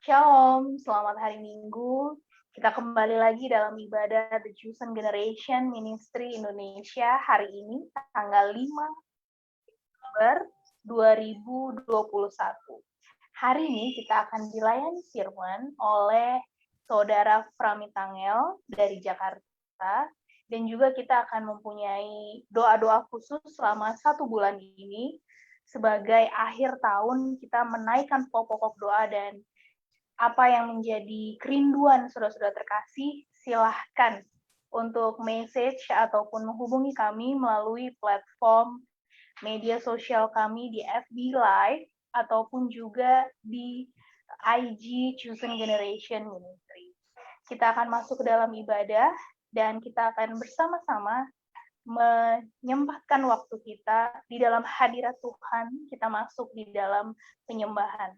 Shalom, selamat hari Minggu. Kita kembali lagi dalam ibadah The Chosen Generation Ministry Indonesia hari ini, tanggal 5 Oktober 2021. Hari ini kita akan dilayani firman oleh Saudara Framitangel dari Jakarta, dan juga kita akan mempunyai doa-doa khusus selama 1 bulan ini, sebagai akhir tahun kita menaikkan pokok-pokok doa dan apa yang menjadi kerinduan saudara-saudara terkasih, silahkan untuk message ataupun menghubungi kami melalui platform media sosial kami di FB Live ataupun juga di IG Chosen Generation Ministry. Kita akan masuk ke dalam ibadah dan kita akan bersama-sama menyempatkan waktu kita di dalam hadirat Tuhan, kita masuk di dalam penyembahan.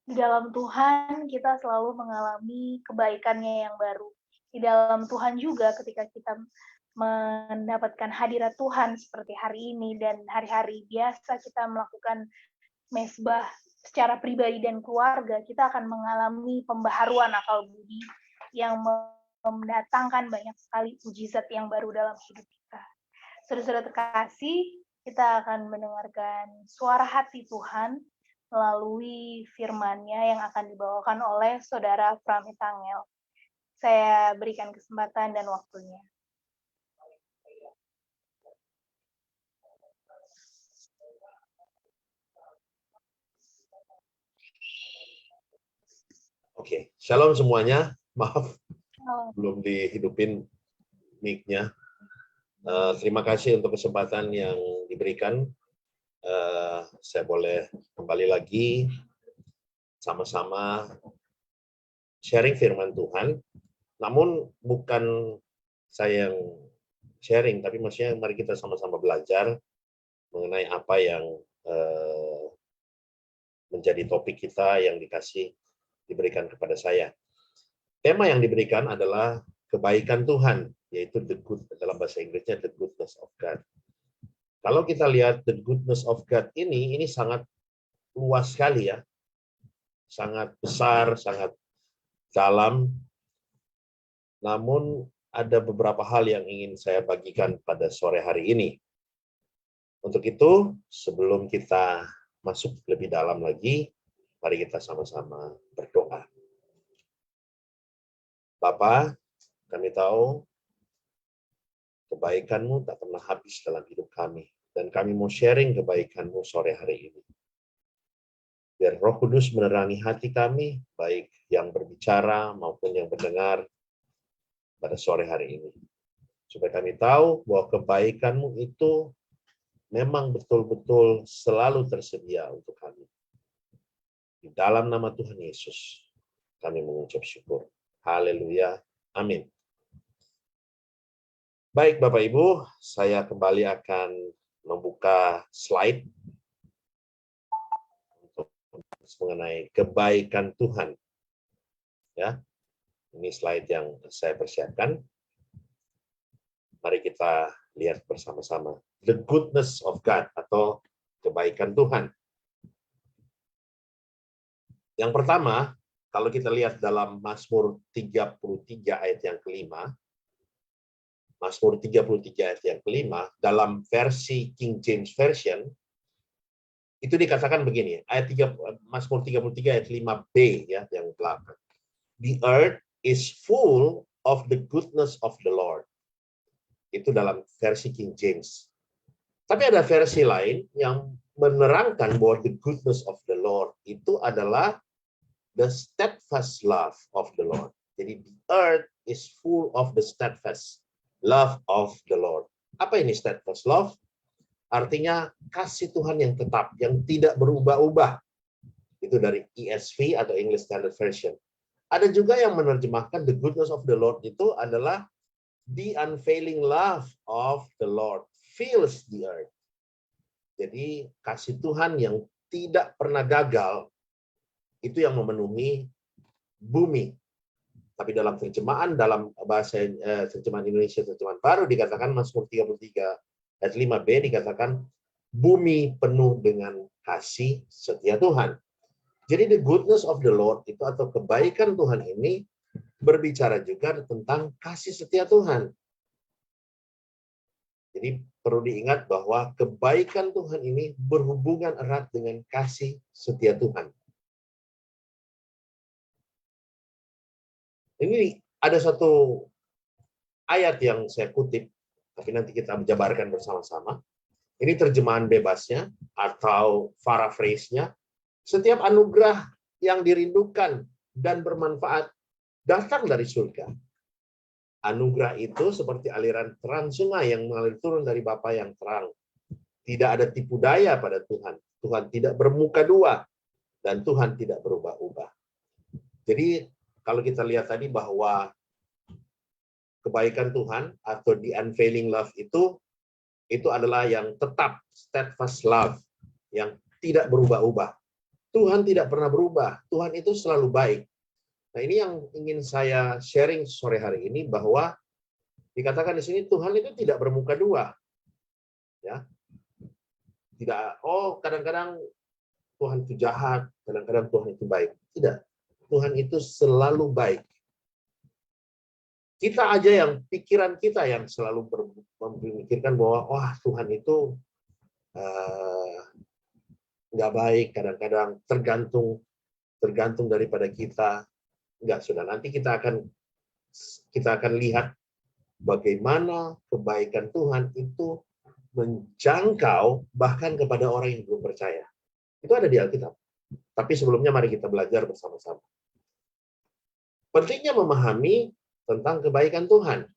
Di dalam Tuhan kita selalu mengalami kebaikannya yang baru. Di dalam Tuhan juga ketika kita mendapatkan hadirat Tuhan seperti hari ini dan hari-hari biasa kita melakukan mesbah secara pribadi dan keluarga, kita akan mengalami pembaharuan akal budi yang mendatangkan banyak sekali mujizat yang baru dalam hidup kita. Saudara-saudara terkasih, kita akan mendengarkan suara hati Tuhan melalui firman-Nya yang akan dibawakan oleh Saudara Pramitangel. Saya berikan kesempatan dan waktunya. Oke, shalom semuanya. Maaf, belum dihidupin mic-nya. Terima kasih untuk kesempatan yang diberikan. Saya boleh kembali lagi sama-sama sharing firman Tuhan. Namun bukan saya yang sharing, tapi maksudnya mari kita sama-sama belajar mengenai apa yang menjadi topik kita yang diberikan kepada saya. Tema yang diberikan adalah kebaikan Tuhan, yaitu dalam bahasa Inggrisnya the goodness of God. Kalau kita lihat the goodness of God ini sangat luas sekali ya, sangat besar, sangat dalam. Namun ada beberapa hal yang ingin saya bagikan pada sore hari ini. Untuk itu, sebelum kita masuk lebih dalam lagi, mari kita sama-sama berdoa. Bapa, kami tahu kebaikan-Mu tak pernah habis dalam hidup kami. Dan kami mau sharing kebaikan-Mu sore hari ini. Biar Roh Kudus menerangi hati kami, baik yang berbicara maupun yang mendengar pada sore hari ini. Supaya kami tahu bahwa kebaikan-Mu itu memang betul-betul selalu tersedia untuk kami. Di dalam nama Tuhan Yesus, kami mengucap syukur. Haleluya. Amin. Baik Bapak Ibu, saya kembali akan membuka slide untuk mengenai kebaikan Tuhan. Ya, ini slide yang saya persiapkan. Mari kita lihat bersama-sama the goodness of God atau kebaikan Tuhan. Yang pertama, kalau kita lihat dalam Mazmur 33 ayat yang kelima, Mazmur 33 ayat yang kelima, dalam versi King James Version, itu dikatakan begini, Mazmur 33 ayat 5b, ya, yang belakang. The earth is full of the goodness of the Lord. Itu dalam versi King James. Tapi ada versi lain yang menerangkan bahwa the goodness of the Lord itu adalah the steadfast love of the Lord. Jadi the earth is full of the steadfast love of the Lord. Apa ini steadfast love? Artinya kasih Tuhan yang tetap, yang tidak berubah-ubah. Itu dari ESV atau English Standard Version. Ada juga yang menerjemahkan the goodness of the Lord itu adalah the unfailing love of the Lord fills the earth. Jadi kasih Tuhan yang tidak pernah gagal itu yang memenuhi bumi. Tapi dalam terjemahan, dalam bahasa terjemahan Indonesia, terjemahan baru dikatakan Mazmur 33 ayat 5b dikatakan bumi penuh dengan kasih setia Tuhan. Jadi the goodness of the Lord itu atau kebaikan Tuhan ini berbicara juga tentang kasih setia Tuhan. Jadi perlu diingat bahwa kebaikan Tuhan ini berhubungan erat dengan kasih setia Tuhan. Ini ada satu ayat yang saya kutip, tapi nanti kita jabarkan bersama-sama. Ini terjemahan bebasnya atau paraphrase-nya. Setiap anugerah yang dirindukan dan bermanfaat datang dari surga. Anugerah itu seperti aliran terang sungai yang mengalir turun dari Bapa yang terang. Tidak ada tipu daya pada Tuhan. Tuhan tidak bermuka dua dan Tuhan tidak berubah-ubah. Jadi kalau kita lihat tadi bahwa kebaikan Tuhan atau the unfailing love itu adalah yang tetap, steadfast love, yang tidak berubah-ubah. Tuhan tidak pernah berubah. Tuhan itu selalu baik. Nah, ini yang ingin saya sharing sore hari ini, bahwa dikatakan di sini Tuhan itu tidak bermuka dua. Ya. Tidak, kadang-kadang Tuhan itu jahat, kadang-kadang Tuhan itu baik. Tidak. Tuhan itu selalu baik. Kita aja yang pikiran kita yang selalu memikirkan bahwa wah, Tuhan itu nggak baik, kadang-kadang tergantung daripada kita. Enggak, sudah, nanti kita akan lihat bagaimana kebaikan Tuhan itu menjangkau bahkan kepada orang yang belum percaya. Itu ada di Alkitab. Tapi sebelumnya mari kita belajar bersama-sama. Pentingnya memahami tentang kebaikan Tuhan.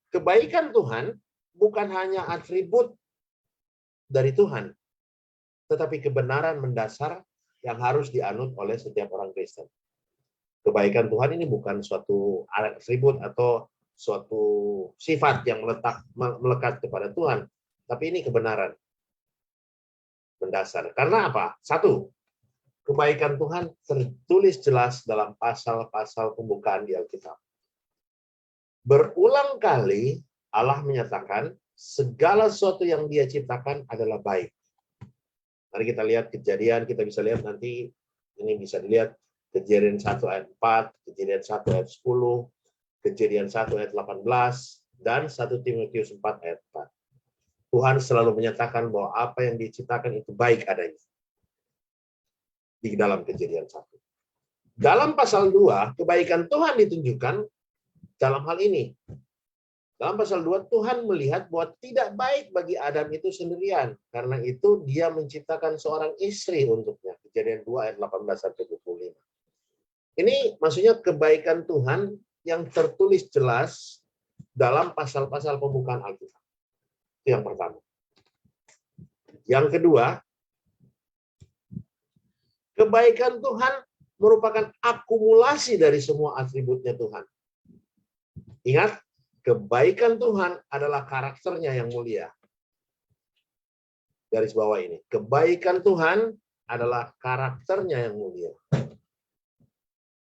Kebaikan Tuhan bukan hanya atribut dari Tuhan, tetapi kebenaran mendasar yang harus dianut oleh setiap orang Kristen. Kebaikan Tuhan ini bukan suatu atribut atau suatu sifat yang melekat kepada Tuhan, tapi ini kebenaran mendasar. Karena apa? Satu, kebaikan Tuhan tertulis jelas dalam pasal-pasal pembukaan di Alkitab. Berulang kali Allah menyatakan segala sesuatu yang Dia ciptakan adalah baik. Mari kita lihat Kejadian, kita bisa lihat nanti, ini bisa dilihat Kejadian 1 ayat 4, Kejadian 1 ayat 10, Kejadian 1 ayat 18, dan 1 Timotius 4 ayat 4. Tuhan selalu menyatakan bahwa apa yang diciptakan itu baik adanya. Di dalam Kejadian 1. Dalam pasal 2, kebaikan Tuhan ditunjukkan dalam hal ini. Dalam pasal 2, Tuhan melihat bahwa tidak baik bagi Adam itu sendirian. Karena itu dia menciptakan seorang istri untuknya. Kejadian 2 ayat 18-25. Ini maksudnya kebaikan Tuhan yang tertulis jelas dalam pasal-pasal pembukaan Alkitab. Itu yang pertama. Yang kedua, kebaikan Tuhan merupakan akumulasi dari semua atributnya Tuhan. Ingat, kebaikan Tuhan adalah karakternya yang mulia. Garis bawah ini. Kebaikan Tuhan adalah karakternya yang mulia.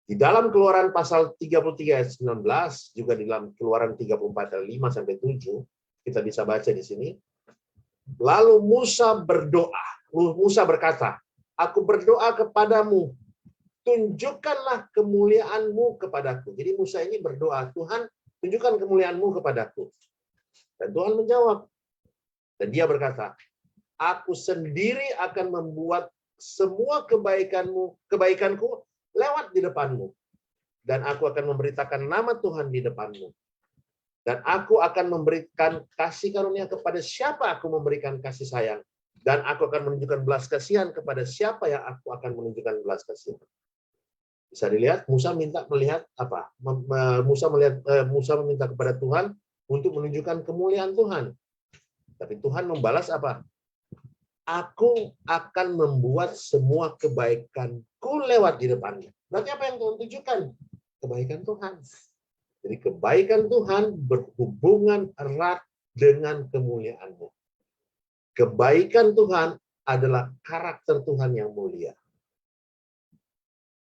Di dalam Keluaran pasal 33 ayat 19, juga di dalam Keluaran 34 ayat 5-7, kita bisa baca di sini. Lalu Musa berkata, aku berdoa kepadamu, tunjukkanlah kemuliaan-Mu kepadaku. Jadi Musa ini berdoa, Tuhan, tunjukkan kemuliaan-Mu kepadaku. Dan Tuhan menjawab. Dan dia berkata, aku sendiri akan membuat semua kebaikanku lewat di depanmu. Dan aku akan memberitakan nama Tuhan di depanmu. Dan aku akan memberikan kasih karunia kepada siapa aku memberikan kasih sayang. Dan aku akan menunjukkan belas kasihan kepada siapa yang aku akan menunjukkan belas kasihan. Bisa dilihat, Musa melihat apa? Musa meminta kepada Tuhan untuk menunjukkan kemuliaan Tuhan. Tapi Tuhan membalas apa? Aku akan membuat semua kebaikanku lewat di depannya. Berarti apa yang Tuhan tunjukkan? Kebaikan Tuhan. Jadi kebaikan Tuhan berhubungan erat dengan kemuliaan-Mu. Kebaikan Tuhan adalah karakter Tuhan yang mulia.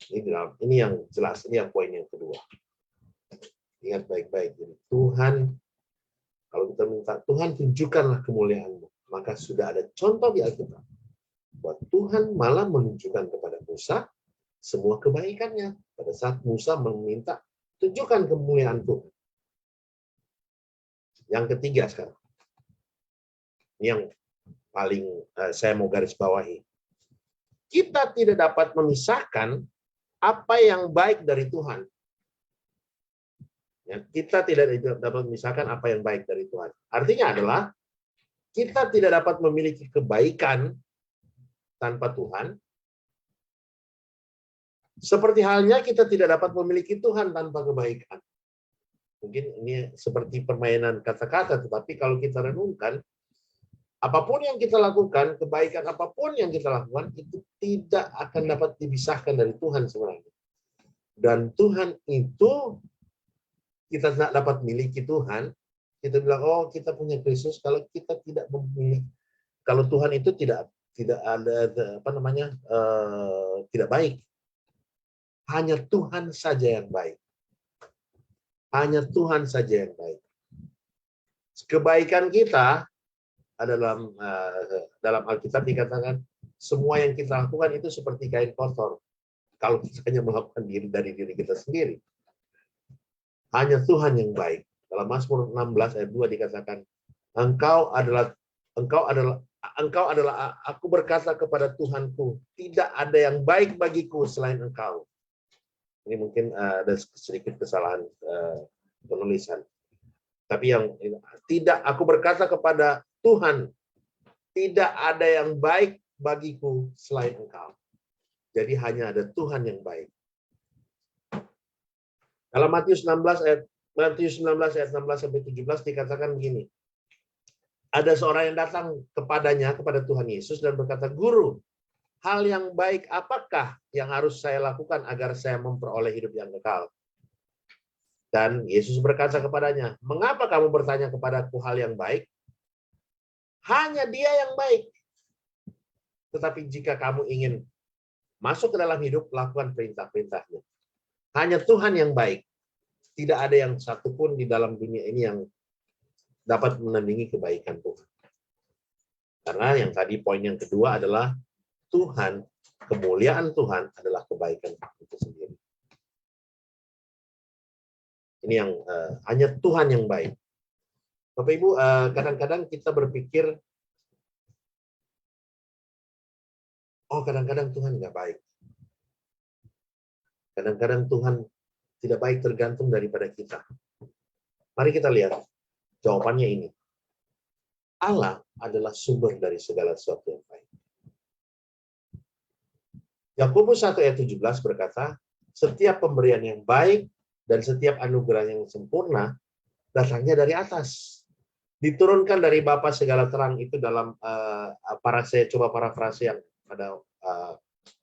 Ini yang jelas, ini yang poin yang kedua. Ingat baik-baik. Jadi Tuhan, kalau kita minta, Tuhan tunjukkanlah kemuliaan-Mu. Maka sudah ada contoh di Alkitab. Bahwa Tuhan malah menunjukkan kepada Musa semua kebaikannya. Pada saat Musa meminta, tunjukkan kemuliaan Tuhan. Yang ketiga sekarang. Ini yang paling saya mau garis bawahi. Kita tidak dapat memisahkan apa yang baik dari Tuhan. Ya, kita tidak dapat memisahkan apa yang baik dari Tuhan. Artinya adalah, kita tidak dapat memiliki kebaikan tanpa Tuhan. Seperti halnya kita tidak dapat memiliki Tuhan tanpa kebaikan. Mungkin ini seperti permainan kata-kata, tetapi kalau kita renungkan, apapun yang kita lakukan, kebaikan apapun yang kita lakukan, itu tidak akan dapat dipisahkan dari Tuhan sebenarnya. Dan Tuhan itu, kita tidak dapat miliki Tuhan, kita bilang, oh kita punya Kristus, kalau kita tidak memiliki, kalau Tuhan itu tidak ada apa namanya, tidak baik. Hanya Tuhan saja yang baik. Hanya Tuhan saja yang baik. Kebaikan kita adalah dalam Alkitab dikatakan semua yang kita lakukan itu seperti kain kotor. Kalau kita hanya melakukan dari diri kita sendiri. Hanya Tuhan yang baik. Dalam Mazmur 16 ayat 2 dikatakan, Engkau adalah aku berkata kepada Tuhanku, tidak ada yang baik bagiku selain Engkau. Ini mungkin ada sedikit kesalahan penulisan. Tapi yang tidak, aku berkata kepada Tuhan, tidak ada yang baik bagiku selain Engkau. Jadi hanya ada Tuhan yang baik. Dalam Matius 19 ayat 16 sampai 17 dikatakan begini. Ada seorang yang datang kepada Tuhan Yesus dan berkata, Guru, hal yang baik apakah yang harus saya lakukan agar saya memperoleh hidup yang kekal? Dan Yesus berkata kepadanya, mengapa kamu bertanya kepadaku hal yang baik? Hanya Dia yang baik. Tetapi jika kamu ingin masuk ke dalam hidup, lakukan perintah-perintahnya. Hanya Tuhan yang baik. Tidak ada yang satupun di dalam dunia ini yang dapat menandingi kebaikan Tuhan. Karena yang tadi poin yang kedua adalah Tuhan, kemuliaan Tuhan adalah kebaikan itu sendiri. Ini yang hanya Tuhan yang baik. Bapak Ibu, kadang-kadang kita berpikir, oh kadang-kadang Tuhan nggak baik. Kadang-kadang Tuhan tidak baik tergantung daripada kita. Mari kita lihat jawabannya ini. Allah adalah sumber dari segala sesuatu yang baik. Yakobus 1 ayat 17 berkata, setiap pemberian yang baik dan setiap anugerah yang sempurna datangnya dari atas. Diturunkan dari Bapa segala terang, itu dalam coba parafrase yang pada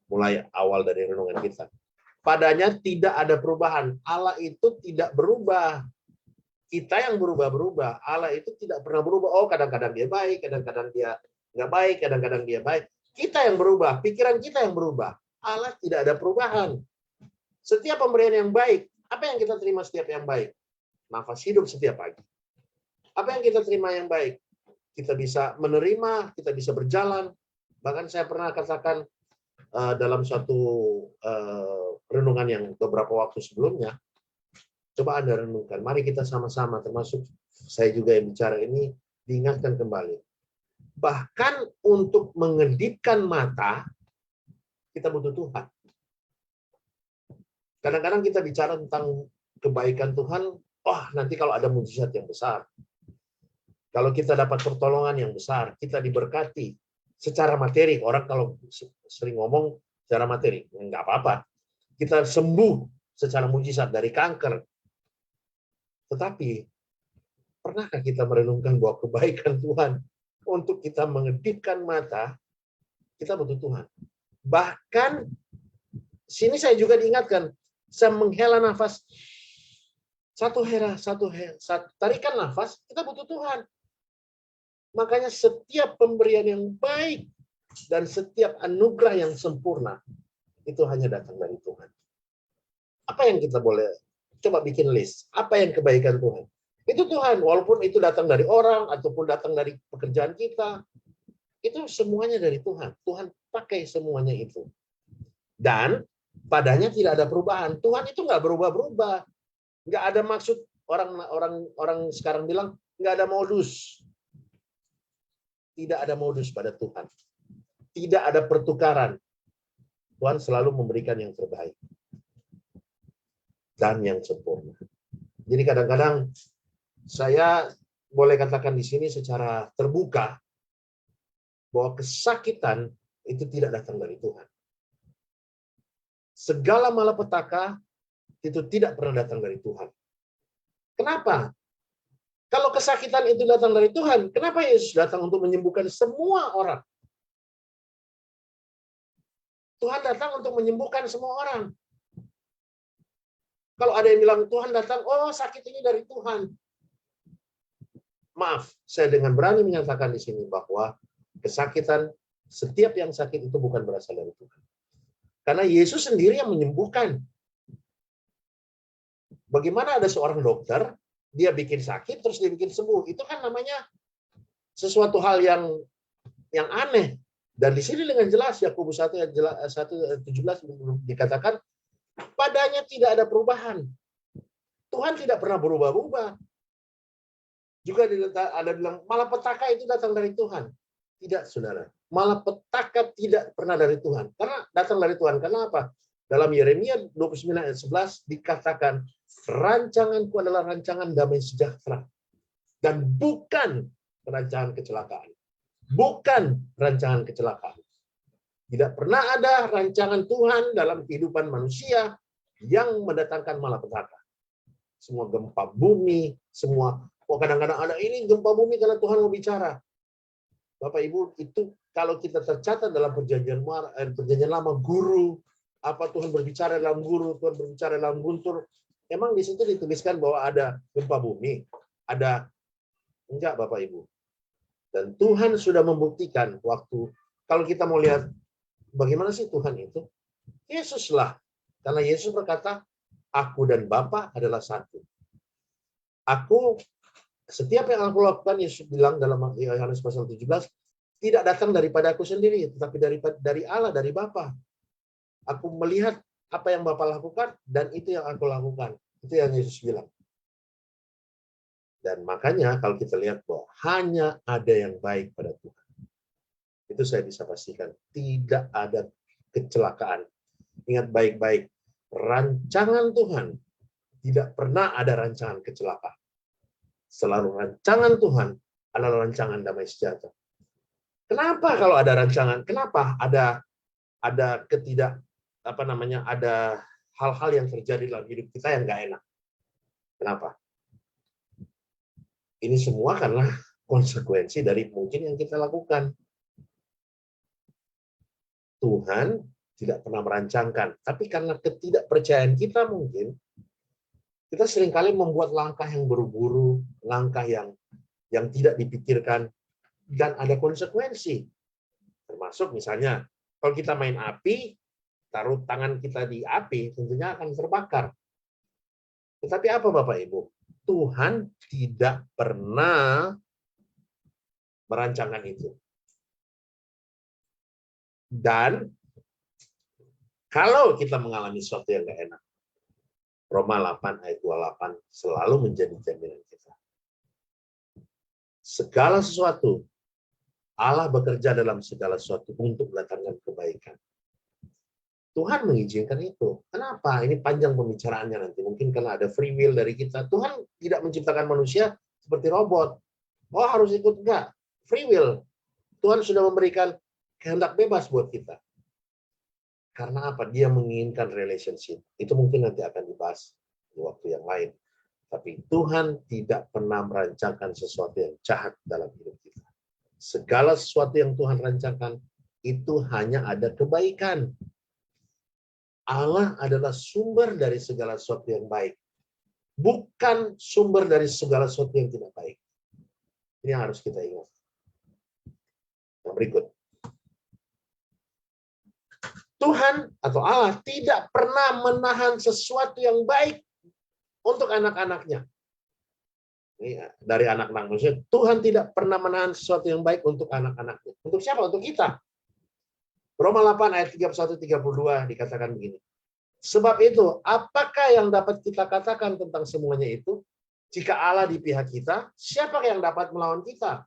mulai awal dari renungan kita. Padanya tidak ada perubahan. Allah itu tidak berubah. Kita yang berubah-berubah. Allah itu tidak pernah berubah. Oh, kadang-kadang dia baik, kadang-kadang dia nggak baik, kadang-kadang dia baik. Kita yang berubah, pikiran kita yang berubah. Allah tidak ada perubahan. Setiap pemberian yang baik, apa yang kita terima setiap yang baik? Nafas hidup setiap pagi. Apa yang kita terima yang baik? Kita bisa menerima, kita bisa berjalan. Bahkan saya pernah katakan dalam suatu renungan yang beberapa waktu sebelumnya, coba Anda renungkan. Mari kita sama-sama, termasuk saya juga yang bicara ini, diingatkan kembali. Bahkan untuk mengedipkan mata, kita butuh Tuhan. Kadang-kadang kita bicara tentang kebaikan Tuhan, nanti kalau ada mujizat yang besar. Kalau kita dapat pertolongan yang besar, kita diberkati secara materi. Orang kalau sering ngomong secara materi, nggak apa-apa. Kita sembuh secara mujizat dari kanker. Tetapi, pernahkah kita merenungkan bahwa kebaikan Tuhan untuk kita mengedipkan mata, kita butuh Tuhan. Bahkan, sini saya juga diingatkan, saya menghela nafas, tarikan nafas, kita butuh Tuhan. Makanya setiap pemberian yang baik dan setiap anugerah yang sempurna, itu hanya datang dari Tuhan. Apa yang kita boleh coba bikin list? Apa yang kebaikan Tuhan? Itu Tuhan, walaupun itu datang dari orang ataupun datang dari pekerjaan kita, itu semuanya dari Tuhan. Tuhan pakai semuanya itu. Dan padanya tidak ada perubahan. Tuhan itu nggak berubah-berubah. Nggak ada maksud, orang sekarang bilang nggak ada modus. Tidak ada modus pada Tuhan. Tidak ada pertukaran. Tuhan selalu memberikan yang terbaik. Dan yang sempurna. Jadi kadang-kadang saya boleh katakan di sini secara terbuka bahwa kesakitan itu tidak datang dari Tuhan. Segala malapetaka itu tidak pernah datang dari Tuhan. Kenapa? Kalau kesakitan itu datang dari Tuhan, kenapa Yesus datang untuk menyembuhkan semua orang? Tuhan datang untuk menyembuhkan semua orang. Kalau ada yang bilang Tuhan datang, oh sakit ini dari Tuhan. Maaf, saya dengan berani menyatakan di sini bahwa kesakitan, setiap yang sakit itu bukan berasal dari Tuhan. Karena Yesus sendiri yang menyembuhkan. Bagaimana ada seorang dokter, dia bikin sakit, terus dia bikin sembuh. Itu kan namanya sesuatu hal yang aneh. Dan di sini dengan jelas, Yakobus 1:17 dikatakan, padanya tidak ada perubahan. Tuhan tidak pernah berubah-ubah. Juga ada bilang, malapetaka itu datang dari Tuhan. Tidak, saudara. Malapetaka tidak pernah dari Tuhan. Karena datang dari Tuhan. Karena apa? Dalam Yeremia 29:11 dikatakan, rancanganku adalah rancangan damai sejahtera. Dan bukan rancangan kecelakaan. Bukan rancangan kecelakaan. Tidak pernah ada rancangan Tuhan dalam kehidupan manusia yang mendatangkan malapetaka. Semua gempa bumi, semua kadang-kadang ada ini gempa bumi karena Tuhan mau bicara. Bapak Ibu, itu kalau kita tercatat dalam perjanjian lama, guru, apa Tuhan berbicara dalam guru, Tuhan berbicara dalam guntur. Emang di situ dituliskan bahwa ada gempa bumi, ada enggak Bapak Ibu? Dan Tuhan sudah membuktikan waktu, kalau kita mau lihat bagaimana sih Tuhan itu? Yesuslah. Karena Yesus berkata, aku dan Bapa adalah satu. Setiap yang aku lakukan, Yesus bilang dalam Yohanes pasal 17, tidak datang daripada aku sendiri, tetapi dari Allah, dari Bapa. Aku melihat apa yang Bapa lakukan, dan itu yang aku lakukan. Itu yang Yesus bilang. Dan makanya kalau kita lihat bahwa hanya ada yang baik pada Tuhan. Itu saya bisa pastikan. Tidak ada kecelakaan. Ingat baik-baik. Rancangan Tuhan tidak pernah ada rancangan kecelakaan. Selalu rancangan Tuhan adalah rancangan damai sejahtera. Kenapa kalau ada rancangan? Kenapa ada ada hal-hal yang terjadi dalam hidup kita yang nggak enak? Kenapa? Ini semua karena konsekuensi dari mungkin yang kita lakukan. Tuhan tidak pernah merancangkan, tapi karena ketidakpercayaan kita mungkin, kita seringkali membuat langkah yang buru-buru, langkah yang tidak dipikirkan, dan ada konsekuensi. Termasuk misalnya, kalau kita main api, taruh tangan kita di api, tentunya akan terbakar. Tetapi apa Bapak Ibu? Tuhan tidak pernah merancangkan itu. Dan kalau kita mengalami sesuatu yang nggak enak, Roma 8 ayat 28 selalu menjadi jaminan kita. Segala sesuatu, Allah bekerja dalam segala sesuatu untuk mendatangkan kebaikan. Tuhan mengizinkan itu. Kenapa? Ini panjang pembicaraannya nanti. Mungkin karena ada free will dari kita. Tuhan tidak menciptakan manusia seperti robot. Oh, harus ikut. Enggak. Free will. Tuhan sudah memberikan kehendak bebas buat kita. Karena apa? Dia menginginkan relationship. Itu mungkin nanti akan dibahas di waktu yang lain. Tapi Tuhan tidak pernah merancangkan sesuatu yang jahat dalam hidup kita. Segala sesuatu yang Tuhan rancangkan, itu hanya ada kebaikan. Allah adalah sumber dari segala sesuatu yang baik. Bukan sumber dari segala sesuatu yang tidak baik. Ini yang harus kita ingat. Yang berikut. Tuhan atau Allah tidak pernah menahan sesuatu yang baik untuk anak-anaknya. Ini dari anak-anak manusia. Tuhan tidak pernah menahan sesuatu yang baik untuk anak-anaknya. Untuk siapa? Untuk kita. Roma 8 ayat 31-32 dikatakan begini. Sebab itu, apakah yang dapat kita katakan tentang semuanya itu? Jika Allah di pihak kita, siapa yang dapat melawan kita?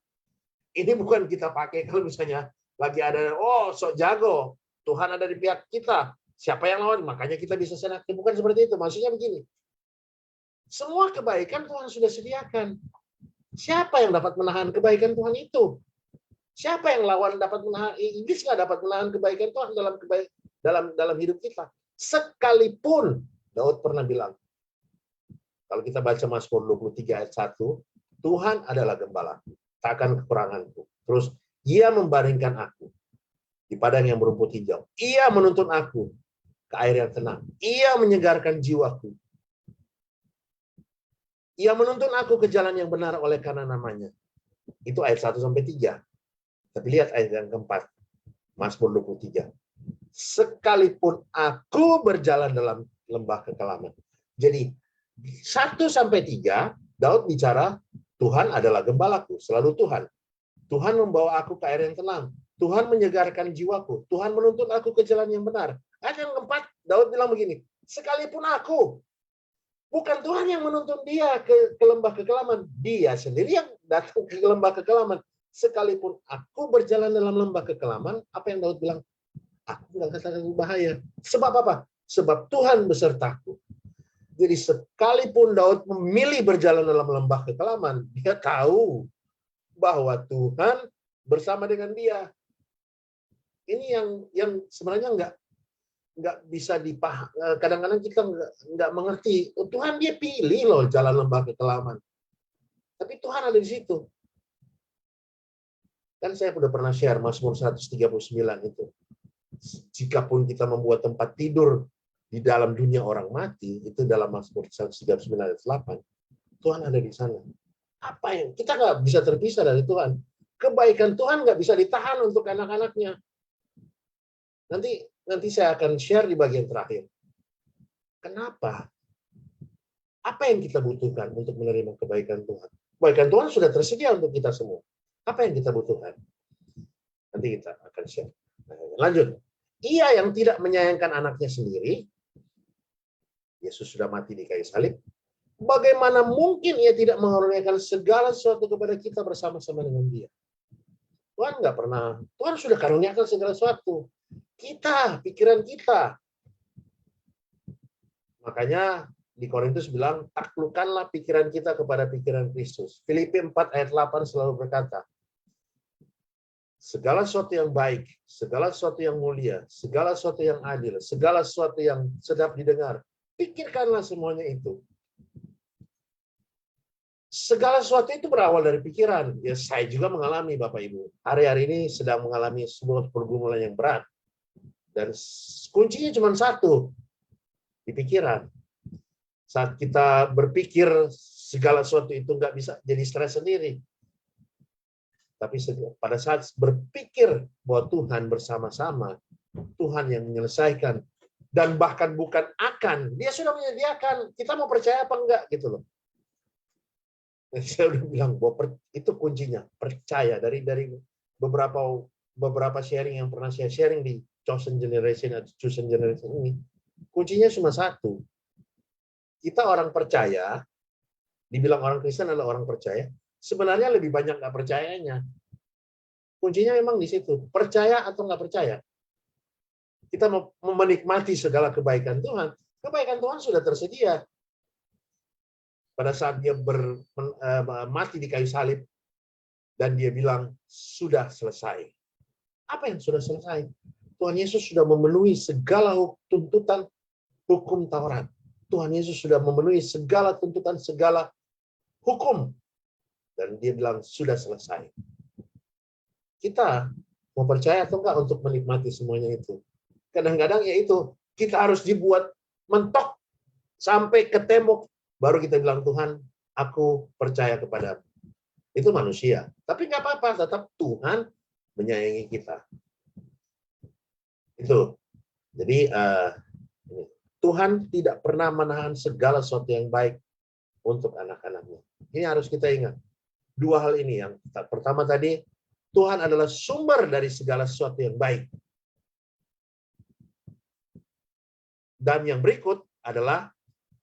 Ini bukan kita pakai kalau misalnya lagi ada, oh sok jago, Tuhan ada di pihak kita. Siapa yang lawan? Makanya kita bisa senang. Bukan seperti itu. Maksudnya begini. Semua kebaikan Tuhan sudah sediakan. Siapa yang dapat menahan kebaikan Tuhan itu? Siapa yang lawan dapat menahan? Iblis nggak dapat menahan kebaikan Tuhan dalam hidup kita. Sekalipun Daud pernah bilang, kalau kita baca Mazmur 23 ayat 1, Tuhan adalah gembalaku, takkan kekuranganku. Terus, Ia membaringkan aku di padang yang berumput hijau. Ia menuntun aku ke air yang tenang. Ia menyegarkan jiwaku. Ia menuntun aku ke jalan yang benar oleh karena namanya. Itu ayat 1-3. Tapi lihat ayat yang keempat. Mazmur 23. Sekalipun aku berjalan dalam lembah kekelaman. Jadi 1-3, Daud bicara, Tuhan adalah gembalaku, selalu Tuhan. Tuhan membawa aku ke air yang tenang. Tuhan menyegarkan jiwaku. Tuhan menuntun aku ke jalan yang benar. Ayat yang keempat, Daud bilang begini, sekalipun aku, bukan Tuhan yang menuntun dia ke lembah kekelaman. Dia sendiri yang datang ke lembah kekelaman. Sekalipun aku berjalan dalam lembah kekelaman, apa yang Daud bilang? Aku nggak akan bahaya. Sebab apa? Sebab Tuhan besertaku. Jadi sekalipun Daud memilih berjalan dalam lembah kekelaman, dia tahu bahwa Tuhan bersama dengan dia. Ini yang sebenarnya nggak bisa dipaham. Kadang-kadang kita nggak mengerti. Oh, Tuhan dia pilih loh jalan lembah kekelaman. Tapi Tuhan ada di situ. Kan saya sudah pernah share Mazmur 139 itu. Jikapun kita membuat tempat tidur di dalam dunia orang mati, itu dalam Mazmur 139 ayat 8, Tuhan ada di sana. Apa yang kita nggak bisa terpisah dari Tuhan. Kebaikan Tuhan nggak bisa ditahan untuk anak-anaknya. Nanti saya akan share di bagian terakhir. Kenapa? Apa yang kita butuhkan untuk menerima kebaikan Tuhan? Kebaikan Tuhan sudah tersedia untuk kita semua. Apa yang kita butuhkan? Nanti kita akan share. Lanjut. Ia yang tidak menyayangkan anaknya sendiri, Yesus sudah mati di kayu salib, bagaimana mungkin ia tidak mengaruniakan segala sesuatu kepada kita bersama-sama dengan dia? Tuhan nggak pernah, Tuhan sudah karuniakan segala sesuatu. Kita, pikiran kita. Makanya di Korintus bilang, taklukkanlah pikiran kita kepada pikiran Kristus. Filipi 4 ayat 8 selalu berkata, segala sesuatu yang baik, segala sesuatu yang mulia, segala sesuatu yang adil, segala sesuatu yang sedap didengar, pikirkanlah semuanya itu. Segala sesuatu itu berawal dari pikiran. Ya, saya juga mengalami, Bapak Ibu. Hari-hari ini sedang mengalami sebuah pergumulan yang berat. Dan kuncinya cuma satu, di pikiran. Saat kita berpikir segala sesuatu itu nggak bisa jadi stres sendiri. Tapi pada saat berpikir bahwa Tuhan bersama-sama, Tuhan yang menyelesaikan, dan bahkan bukan akan, dia sudah menyediakan, kita mau percaya apa enggak gitu loh. Dan saya udah bilang bahwa itu kuncinya, percaya. Dari beberapa sharing yang pernah saya sharing di Chosen Generation atau Chosen Generation ini, kuncinya cuma satu. Kita orang percaya, dibilang orang Kristen adalah orang percaya, sebenarnya lebih banyak nggak percayanya. Kuncinya memang di situ. Percaya atau nggak percaya. Kita mau menikmati segala kebaikan Tuhan. Kebaikan Tuhan sudah tersedia. Pada saat dia mati di kayu salib, dan dia bilang, sudah selesai. Apa yang sudah selesai? Tuhan Yesus sudah memenuhi segala tuntutan hukum Taurat. Tuhan Yesus sudah memenuhi segala tuntutan, segala hukum. Dan dia bilang, sudah selesai. Kita mau percaya atau enggak untuk menikmati semuanya itu? Kadang-kadang ya itu, kita harus dibuat mentok sampai ke tembok. Baru kita bilang, Tuhan, aku percaya kepadamu. Itu manusia. Tapi nggak apa-apa, tetap Tuhan menyayangi kita. Itu. Jadi, Tuhan tidak pernah menahan segala sesuatu yang baik untuk anak-anaknya. Ini harus kita ingat. Dua hal ini. Yang pertama tadi, Tuhan adalah sumber dari segala sesuatu yang baik. Dan yang berikut adalah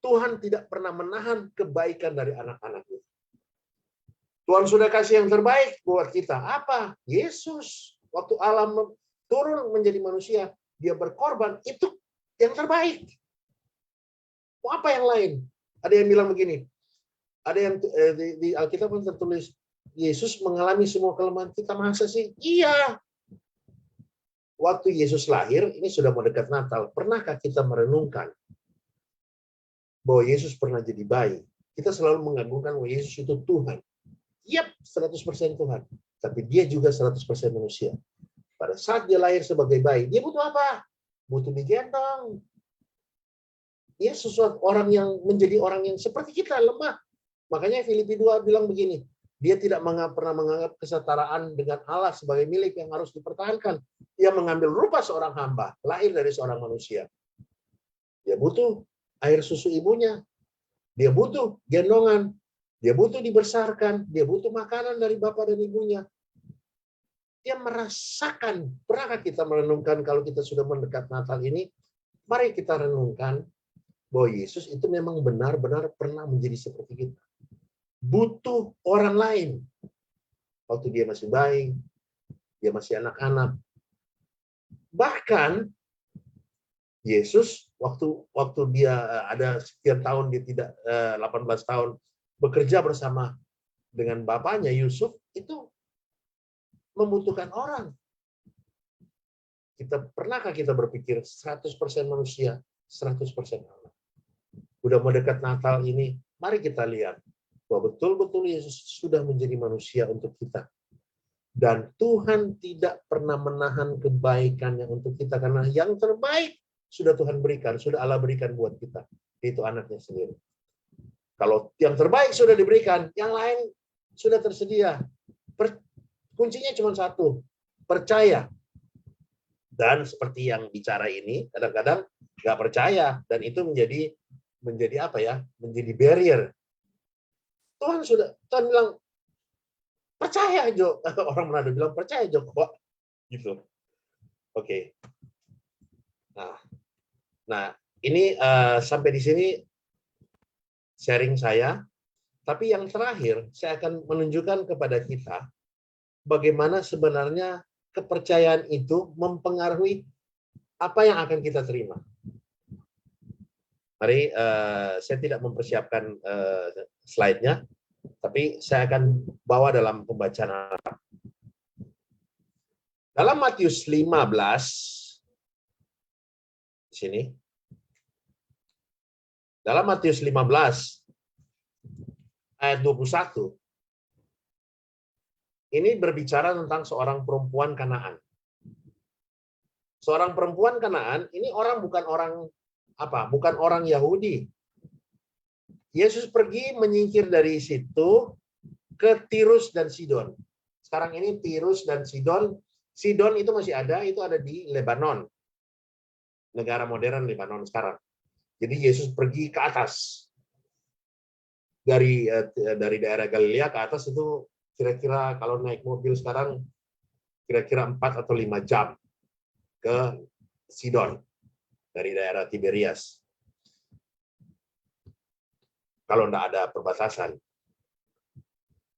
Tuhan tidak pernah menahan kebaikan dari anak-anaknya. Tuhan sudah kasih yang terbaik buat kita. Apa? Yesus. Waktu alam turun menjadi manusia, dia berkorban. Itu yang terbaik. Mau apa yang lain? Ada yang bilang begini. Ada yang di Alkitab pun tertulis, Yesus mengalami semua kelemahan kita. Masa sih? Iya. Waktu Yesus lahir, ini sudah mau dekat Natal. Pernahkah kita merenungkan bahwa Yesus pernah jadi bayi? Kita selalu mengagungkan bahwa Yesus itu Tuhan. Yap, 100% Tuhan. Tapi dia juga 100% manusia. Pada saat dia lahir sebagai bayi, dia butuh apa? Butuh digendong. Dia sesuatu orang yang menjadi orang yang seperti kita, lemah. Makanya Filipi 2 bilang begini, dia tidak pernah menganggap kesetaraan dengan Allah sebagai milik yang harus dipertahankan. Dia mengambil rupa seorang hamba, lahir dari seorang manusia. Dia butuh air susu ibunya, dia butuh gendongan, dia butuh dibesarkan, dia butuh makanan dari bapak dan ibunya. Dia merasakan, pernahkah kita merenungkan kalau kita sudah mendekat Natal ini, mari kita renungkan bahwa Yesus itu memang benar-benar pernah menjadi seperti kita. Butuh orang lain. Waktu dia masih bayi, dia masih anak-anak. Bahkan Yesus waktu dia ada sekian tahun, dia tidak 18 tahun bekerja bersama dengan bapaknya Yusuf, itu membutuhkan orang. Pernahkah kita berpikir 100% manusia, 100% Allah? Udah mau dekat Natal ini, mari kita lihat bahwa betul-betul Yesus sudah menjadi manusia untuk kita. Dan Tuhan tidak pernah menahan kebaikannya untuk kita, karena yang terbaik sudah Tuhan berikan, sudah Allah berikan buat kita, yaitu anaknya sendiri. Kalau yang terbaik sudah diberikan, yang lain sudah tersedia. Kuncinya cuma satu, percaya. Dan seperti yang bicara ini, kadang-kadang nggak percaya, dan itu menjadi apa ya? Menjadi barrier. Tuhan bilang, percaya Jo. Orang Manado bilang percaya Jo kok. Gitu. Oke. Nah, ini sampai di sini sharing saya. Tapi yang terakhir, saya akan menunjukkan kepada kita bagaimana sebenarnya kepercayaan itu mempengaruhi apa yang akan kita terima. Mari, saya tidak mempersiapkan slide-nya, tapi saya akan bawa dalam pembacaan. Dalam Matius 15, di sini. Dalam Matius 15, ayat 21, ini berbicara tentang seorang perempuan Kanaan. Seorang perempuan Kanaan, ini bukan orang Yahudi. Yesus pergi menyingkir dari situ ke Tirus dan Sidon. Sekarang ini Tirus dan Sidon itu masih ada, itu ada di Lebanon. Negara modern Lebanon sekarang. Jadi Yesus pergi ke atas. Dari daerah Galilea ke atas itu kira-kira kalau naik mobil sekarang kira-kira 4 atau 5 jam ke Sidon dari daerah Tiberias. Kalau tidak ada perbatasan.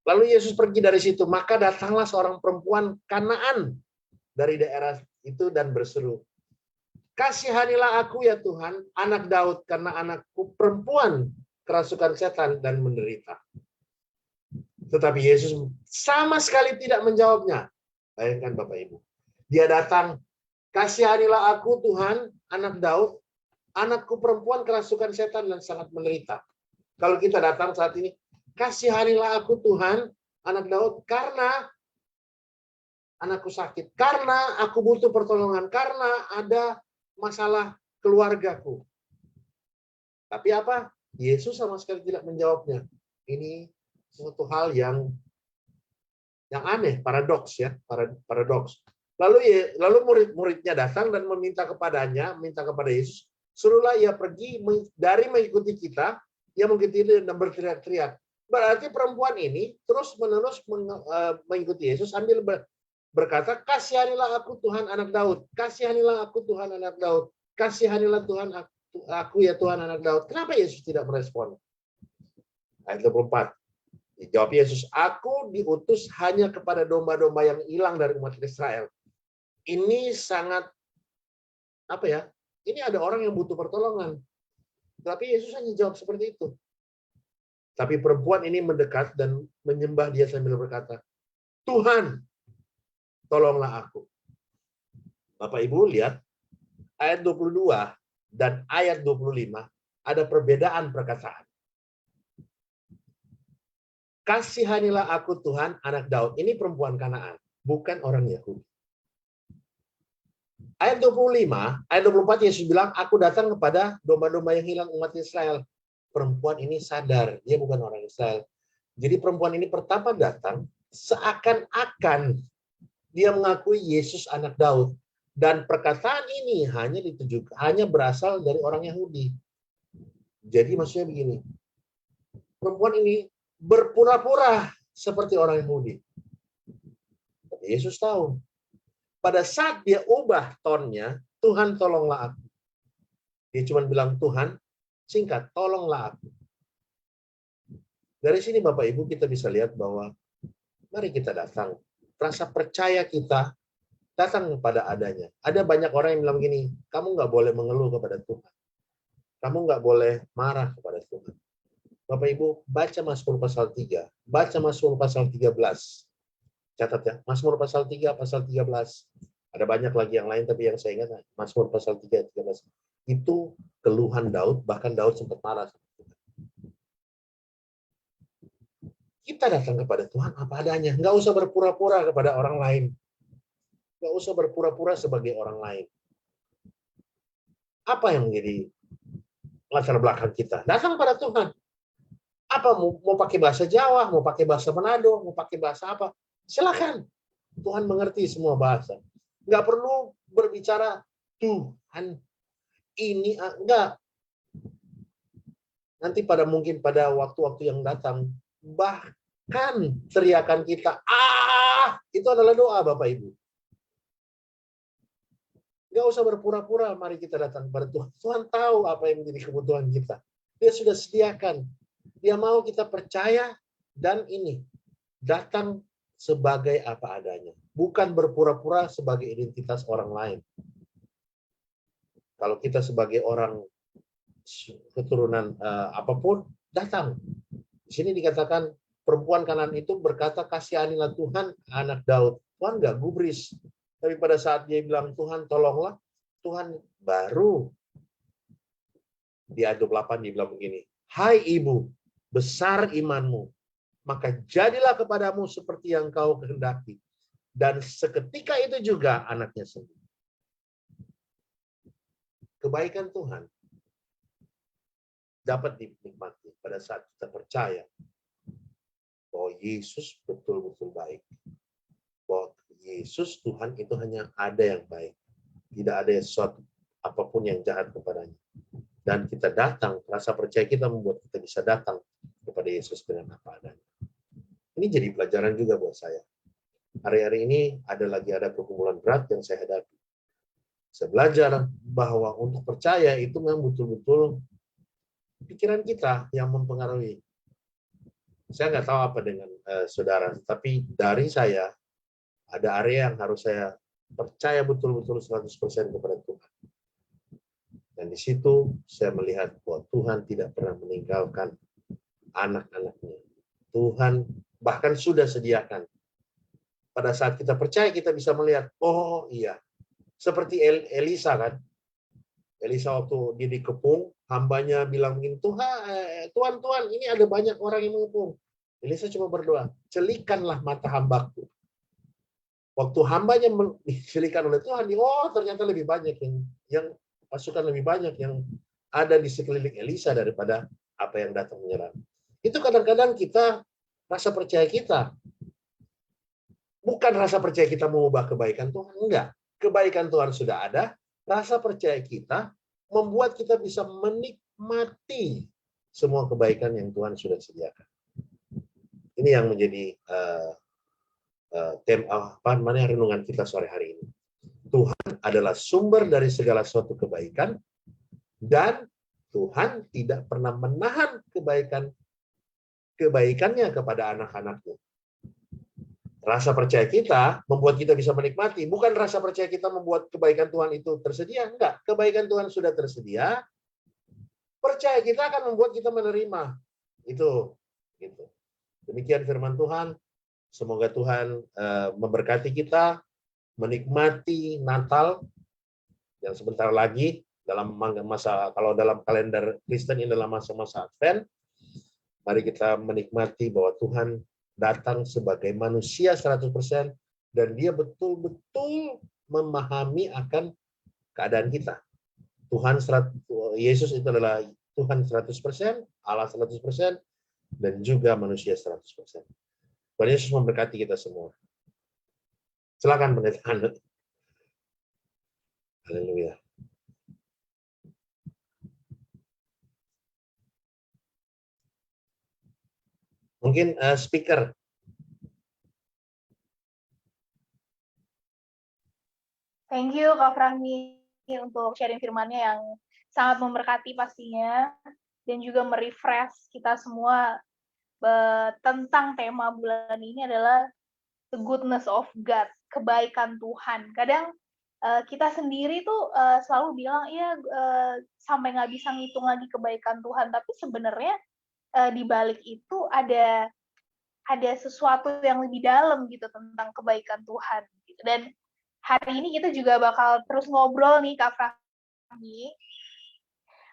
Lalu Yesus pergi dari situ, maka datanglah seorang perempuan Kanaan dari daerah itu dan berseru, "Kasihanilah aku ya Tuhan, anak Daud, karena anakku perempuan kerasukan setan dan menderita." Tetapi Yesus sama sekali tidak menjawabnya. Bayangkan Bapak Ibu. Dia datang, "Kasihanilah aku Tuhan, anak Daud, anakku perempuan kerasukan setan dan sangat menderita." Kalau kita datang saat ini, "Kasihanilah aku Tuhan, anak Daud, karena anakku sakit, karena aku butuh pertolongan, karena ada masalah keluargaku." Tapi apa? Yesus sama sekali tidak menjawabnya. Ini suatu hal yang aneh, paradoks ya, paradoks. Lalu murid-muridnya datang dan minta kepada Yesus, "Suruhlah ia pergi dari mengikuti kita, ia mengikuti dan berteriak-teriak." Berarti perempuan ini terus-menerus mengikuti Yesus sambil berkata, "Kasihanilah aku Tuhan anak Daud, kasihanilah aku Tuhan anak Daud, kasihanilah Tuhan aku ya Tuhan anak Daud." Kenapa Yesus tidak merespon? Ayat 24. Dijawab Yesus, "Aku diutus hanya kepada domba-domba yang hilang dari umat Israel." Ini sangat ini ada orang yang butuh pertolongan. Tapi Yesus hanya jawab seperti itu. Tapi perempuan ini mendekat dan menyembah dia sambil berkata, "Tuhan, tolonglah aku." Bapak Ibu lihat, ayat 22 dan ayat 25 ada perbedaan perkataan. "Kasihanilah aku Tuhan, anak Daud." Ini perempuan Kanaan, bukan orang Yahudi. Ayat 25, ayat 24 Yesus bilang, "Aku datang kepada domba-domba yang hilang umat Israel." perempuan ini sadar, dia bukan orang Israel. Jadi perempuan ini pertama datang, seakan-akan dia mengakui Yesus anak Daud. Dan perkataan ini hanya berasal dari orang Yahudi. Jadi maksudnya begini, perempuan ini berpura-pura seperti orang Yahudi. Tapi Yesus tahu. Pada saat dia ubah tonnya, Tuhan tolonglah aku. Dia cuma bilang, Tuhan, singkat, tolonglah aku. Dari sini Bapak Ibu kita bisa lihat bahwa mari kita datang. Rasa percaya kita datang kepada adanya. Ada banyak orang yang bilang gini, kamu nggak boleh mengeluh kepada Tuhan. Kamu nggak boleh marah kepada Tuhan. Bapak Ibu, baca Mazmur pasal 3. Baca Mazmur pasal 13. Catat ya, Mazmur pasal 3, pasal 13. Ada banyak lagi yang lain, tapi yang saya ingat, Mazmur pasal 3, 13. Itu keluhan Daud, bahkan Daud sempat marah. Kita datang kepada Tuhan apa adanya. Nggak usah berpura-pura kepada orang lain. Nggak usah berpura-pura sebagai orang lain. Apa yang menjadi latar belakang kita? Datang kepada Tuhan. Apa mau pakai bahasa Jawa, mau pakai bahasa Manado, mau pakai bahasa apa? Silakan. Tuhan mengerti semua bahasa. Nggak perlu berbicara Tuhan ini enggak. Nanti mungkin pada waktu-waktu yang datang, bahkan teriakan kita, itu adalah doa Bapak Ibu. Nggak usah berpura-pura, mari kita datang kepada Tuhan. Tuhan tahu apa yang menjadi kebutuhan kita. Dia sudah sediakan. Dia mau kita percaya dan ini datang sebagai apa adanya, bukan berpura-pura sebagai identitas orang lain. Kalau kita sebagai orang keturunan apapun, datang. Di sini dikatakan perempuan Kanaan itu berkata, kasihanilah Tuhan anak Daud. Tuhan nggak gubris. Tapi pada saat dia bilang, Tuhan tolonglah, Tuhan baru di ayat 28 dia bilang begini, hai ibu, besar imanmu, maka jadilah kepadamu seperti yang kau kehendaki. Dan seketika itu juga anaknya sembuh. Kebaikan Tuhan dapat dinikmati pada saat kita percaya bahwa Yesus betul-betul baik. Bahwa Yesus Tuhan itu hanya ada yang baik. Tidak ada sesuatu apapun yang jahat kepadanya. Dan kita datang, rasa percaya kita membuat kita bisa datang kepada Yesus dengan apa adanya. Ini jadi pelajaran juga buat saya. Hari-hari ini ada pergumulan berat yang saya hadapi. Saya belajar bahwa untuk percaya itu memang betul-betul pikiran kita yang mempengaruhi. Saya nggak tahu apa dengan saudara, tapi dari saya ada area yang harus saya percaya betul-betul 100% kepada Tuhan. Dan di situ saya melihat bahwa Tuhan tidak pernah meninggalkan anak-anaknya. Tuhan bahkan sudah sediakan. Pada saat kita percaya, kita bisa melihat, oh iya, seperti Elisa kan. Elisa waktu dia dikepung, hambanya bilang begini, Tuhan, ini ada banyak orang yang mengepung. Elisa cuma berdoa, celikanlah mata hambaku. Waktu hambanya dicelikan oleh Tuhan, oh ternyata lebih banyak yang pasukan lebih banyak yang ada di sekeliling Elisa daripada apa yang datang menyerang. Itu kadang-kadang kita, rasa percaya kita, bukan rasa percaya kita mengubah kebaikan Tuhan, enggak. Kebaikan Tuhan sudah ada, rasa percaya kita membuat kita bisa menikmati semua kebaikan yang Tuhan sudah sediakan. Ini yang menjadi tema renungan kita sore hari ini. Tuhan adalah sumber dari segala suatu kebaikan, dan Tuhan tidak pernah menahan kebaikannya kepada anak-anaknya. Rasa percaya kita membuat kita bisa menikmati, bukan rasa percaya kita membuat kebaikan Tuhan itu tersedia. Enggak, kebaikan Tuhan sudah tersedia. Percaya kita akan membuat kita menerima. Itu gitu. Demikian firman Tuhan. Semoga Tuhan memberkati kita menikmati Natal yang sebentar lagi dalam masa, kalau dalam kalender Kristen ini adalah masa-masa Advent. Mari kita menikmati bahwa Tuhan datang sebagai manusia 100% dan dia betul-betul memahami akan keadaan kita. Yesus itu adalah Tuhan 100%, Allah 100%, dan juga manusia 100%. Tuhan Yesus memberkati kita semua. Silakan pendeta Hanut. Haleluya. Mungkin speaker. Thank you Kak Fahmi untuk sharing firman-Nya yang sangat memberkati pastinya, dan juga merefresh kita semua tentang tema bulan ini adalah the goodness of God, kebaikan Tuhan. Kadang kita sendiri tuh selalu bilang, iya sampai nggak bisa ngitung lagi kebaikan Tuhan, tapi sebenarnya di balik itu ada sesuatu yang lebih dalam gitu tentang kebaikan Tuhan. Gitu. Dan hari ini kita juga bakal terus ngobrol nih Kak Fahmi,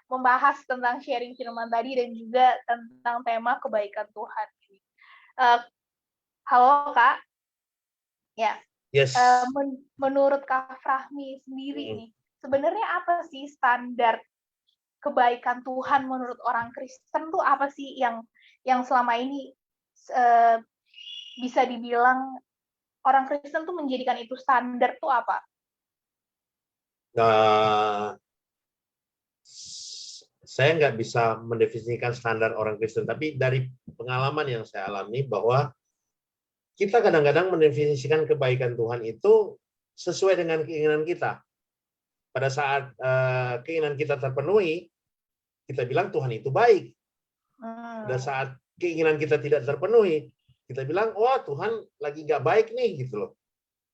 membahas tentang sharing firman tadi dan juga tentang tema kebaikan Tuhan. Halo Kak, ya. Yes. Menurut Kak Fahmi sendiri nih, sebenarnya apa sih standar kebaikan Tuhan menurut orang Kristen tuh apa sih yang selama ini bisa dibilang orang Kristen tuh menjadikan itu standar tuh apa? Saya nggak bisa mendefinisikan standar orang Kristen, tapi dari pengalaman yang saya alami bahwa kita kadang-kadang mendefinisikan kebaikan Tuhan itu sesuai dengan keinginan kita. Pada saat keinginan kita terpenuhi, kita bilang Tuhan itu baik. Pada saat keinginan kita tidak terpenuhi, kita bilang, wah Tuhan lagi nggak baik nih, gitu loh.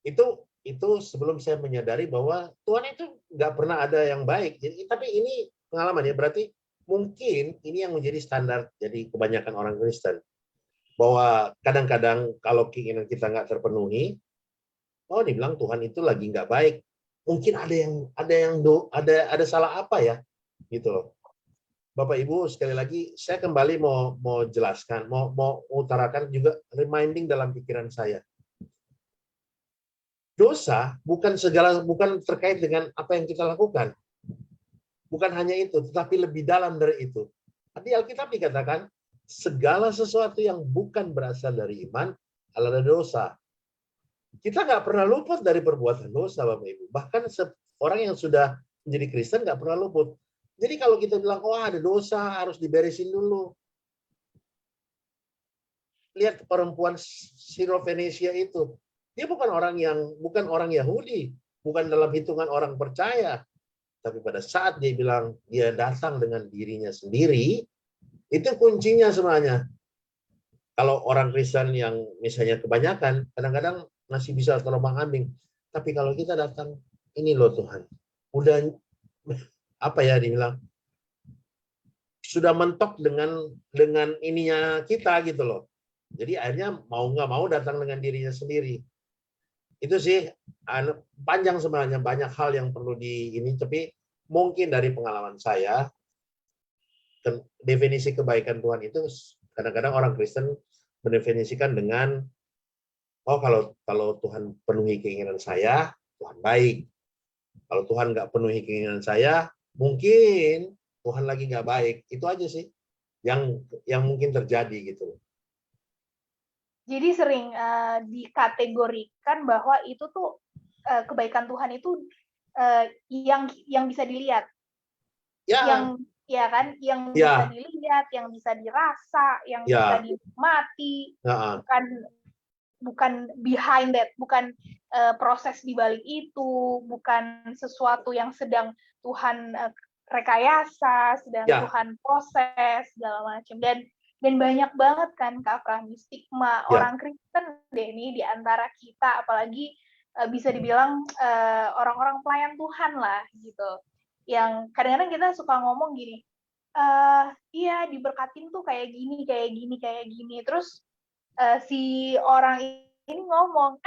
Itu sebelum saya menyadari bahwa Tuhan itu nggak pernah ada yang baik. Jadi, tapi ini pengalaman ya, berarti mungkin ini yang menjadi standar jadi kebanyakan orang Kristen. Bahwa kadang-kadang kalau keinginan kita nggak terpenuhi, oh dibilang Tuhan itu lagi nggak baik. Mungkin ada salah apa ya, gitu loh. Bapak Ibu, sekali lagi saya kembali mau jelaskan, mau utarakan juga reminding dalam pikiran saya. Dosa bukan terkait dengan apa yang kita lakukan. Bukan hanya itu, tetapi lebih dalam dari itu. Di Alkitab dikatakan segala sesuatu yang bukan berasal dari iman adalah dosa. Kita nggak pernah luput dari perbuatan dosa, Bapak Ibu. Bahkan orang yang sudah menjadi Kristen nggak pernah luput. Jadi kalau kita bilang, oh ada dosa, harus diberesin dulu. Lihat perempuan Sirofenisia itu. Dia bukan orang Yahudi, bukan dalam hitungan orang percaya. Tapi pada saat dia bilang dia datang dengan dirinya sendiri, itu kuncinya sebenarnya. Kalau orang Kristen yang misalnya kebanyakan, kadang-kadang masih bisa terombang-ambing. Tapi kalau kita datang, ini loh Tuhan. Udah apa ya dibilang, sudah mentok dengan ininya kita gitu loh. Jadi akhirnya mau nggak mau datang dengan dirinya sendiri. Itu sih panjang sebenarnya, banyak hal yang perlu ini, tapi mungkin dari pengalaman saya, definisi kebaikan Tuhan itu kadang-kadang orang Kristen mendefinisikan dengan, oh kalau Tuhan penuhi keinginan saya, Tuhan baik. Kalau Tuhan nggak penuhi keinginan saya, mungkin Tuhan lagi nggak baik. Itu aja sih yang mungkin terjadi gitu. Jadi sering dikategorikan bahwa itu tuh kebaikan Tuhan itu yang bisa dilihat, Ya. yang bisa dilihat, yang bisa dirasa, yang bisa dinikmati, bukan behind that, bukan proses di balik itu, bukan sesuatu yang sedang Tuhan rekayasa, sedang Tuhan proses segala macam. Dan banyak banget kan Kak Fahmi stigma orang Kristen deh ini di antara kita, apalagi bisa dibilang orang-orang pelayan Tuhan lah gitu. Yang kadang-kadang kita suka ngomong gini, iya diberkatin tuh kayak gini. Terus si orang ini ngomong,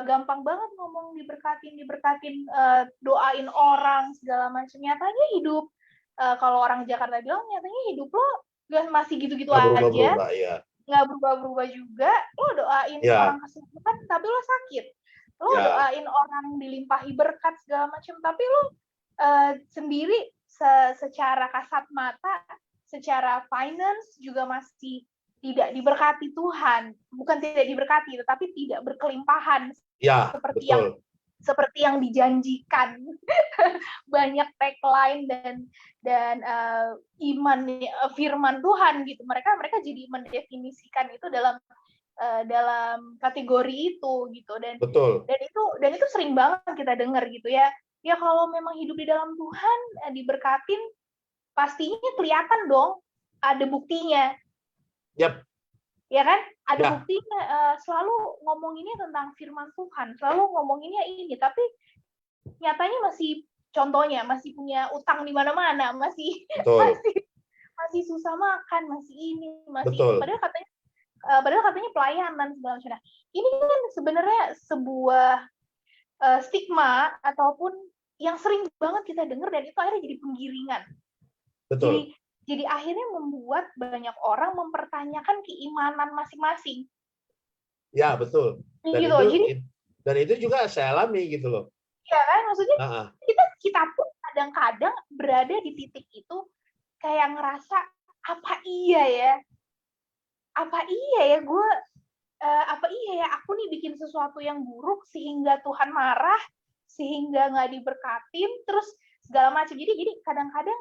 gampang banget ngomong diberkatin, doain orang segala macam. Nyatanya hidup, kalau orang Jakarta bilang, nyatanya hidup lo masih gitu-gitu aja, nggak berubah-berubah juga. Lo doain orang kesembuhan, tapi lo sakit. Lo doain orang dilimpahi berkat segala macam, tapi lo sendiri secara kasat mata, secara finance juga masih tidak diberkati Tuhan. Bukan tidak diberkati, tetapi tidak berkelimpahan Ya, seperti betul. yang dijanjikan. Banyak tagline dan iman firman Tuhan gitu. Mereka jadi mendefinisikan itu dalam kategori itu gitu. Betul. Dan itu sering banget kita dengar gitu ya. Ya kalau memang hidup di dalam Tuhan diberkatin, pastinya kelihatan dong, ada buktinya. Yap. Ya kan? Ada Ya. buktinya, selalu ngomonginnya tentang firman Tuhan, selalu ngomonginnya ini, tapi nyatanya contohnya masih punya utang di mana-mana, masih susah makan, masih ini, masih Betul. padahal katanya pelayanan segala macam. Ini kan sebenarnya sebuah stigma ataupun yang sering banget kita dengar, dan itu akhirnya jadi penggiringan. Betul. Jadi akhirnya membuat banyak orang mempertanyakan keimanan masing-masing. Ya, betul. Dan itu juga saya alami gitu loh. Ya kan, maksudnya kita pun kadang-kadang berada di titik itu kayak ngerasa, apa iya ya gue aku nih bikin sesuatu yang buruk sehingga Tuhan marah, sehingga nggak diberkatin, terus segala macam. Jadi kadang-kadang